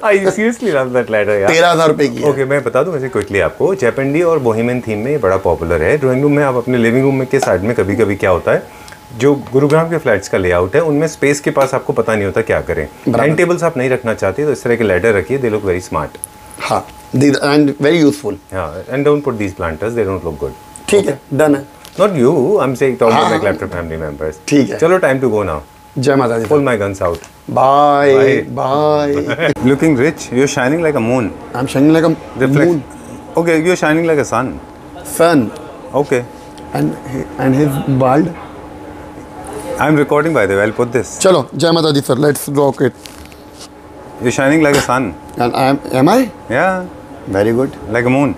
I seriously love that ladder यार. 13,000 रुपए की. Okay, मैं बता दूं वैसे क्विकली आपको, जैपेंडी और बोहेमियन थीम में ये बड़ा पॉपुलर है. ड्राइंग रूम में आप अपने लिविंग रूम में के साइड में कभी-कभी क्या होता है, जो गुरुग्राम के फ्लैट्स का लेआउट है उनमें स्पेस के पास आपको पता नहीं होता क्या करें. एंड टेबल्स आप नहीं रखना चाहते तो इस तरह के लैडर रखिए. They look very smart. हाँ, एंड वेरी यूजफुल. हाँ, and don't put these planters, they don't look good. ठीक है, डन है. Not you, I'm saying talking about my Claptrap family members. ठीक है. चलो, time to go now. जय माता दी. Pull my guns out. Bye. Bye. Looking rich. You're shining like a moon. I'm shining like a moon. Okay, you're shining like a sun. Sun. Okay. And his bald. I'm recording by the way. I'll put this. चलो, जय माता दी sir. Let's rock it. You're shining like a sun. And am I? Yeah. Very good. Like a moon.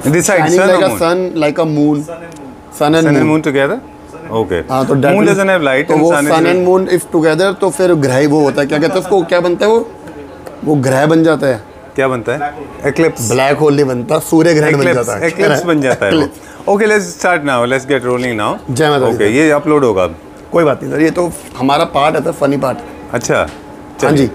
This side, shining sun like or a moon? sun, like a moon. Sun and moon together. Okay. हाँ, तो moon doesn't have light. तो वो sun and moon if together तो फिर ग्रह वो होता है. क्या कहते हैं उसको? क्या बनता है वो ग्रह बन जाता है. क्या बनता है? Eclipse. ब्लैक होल नहीं बनता, सूर्य ग्रहण बन जाता है. Eclipse बन जाता है. Okay, let's start now. Let's get rolling now. जय माता दी. Okay, ये अपलोड होगा. कोई बात नहीं सर, ये तो हमारा पार्ट है, फनी पार्ट. अच्छा. हाँ जी.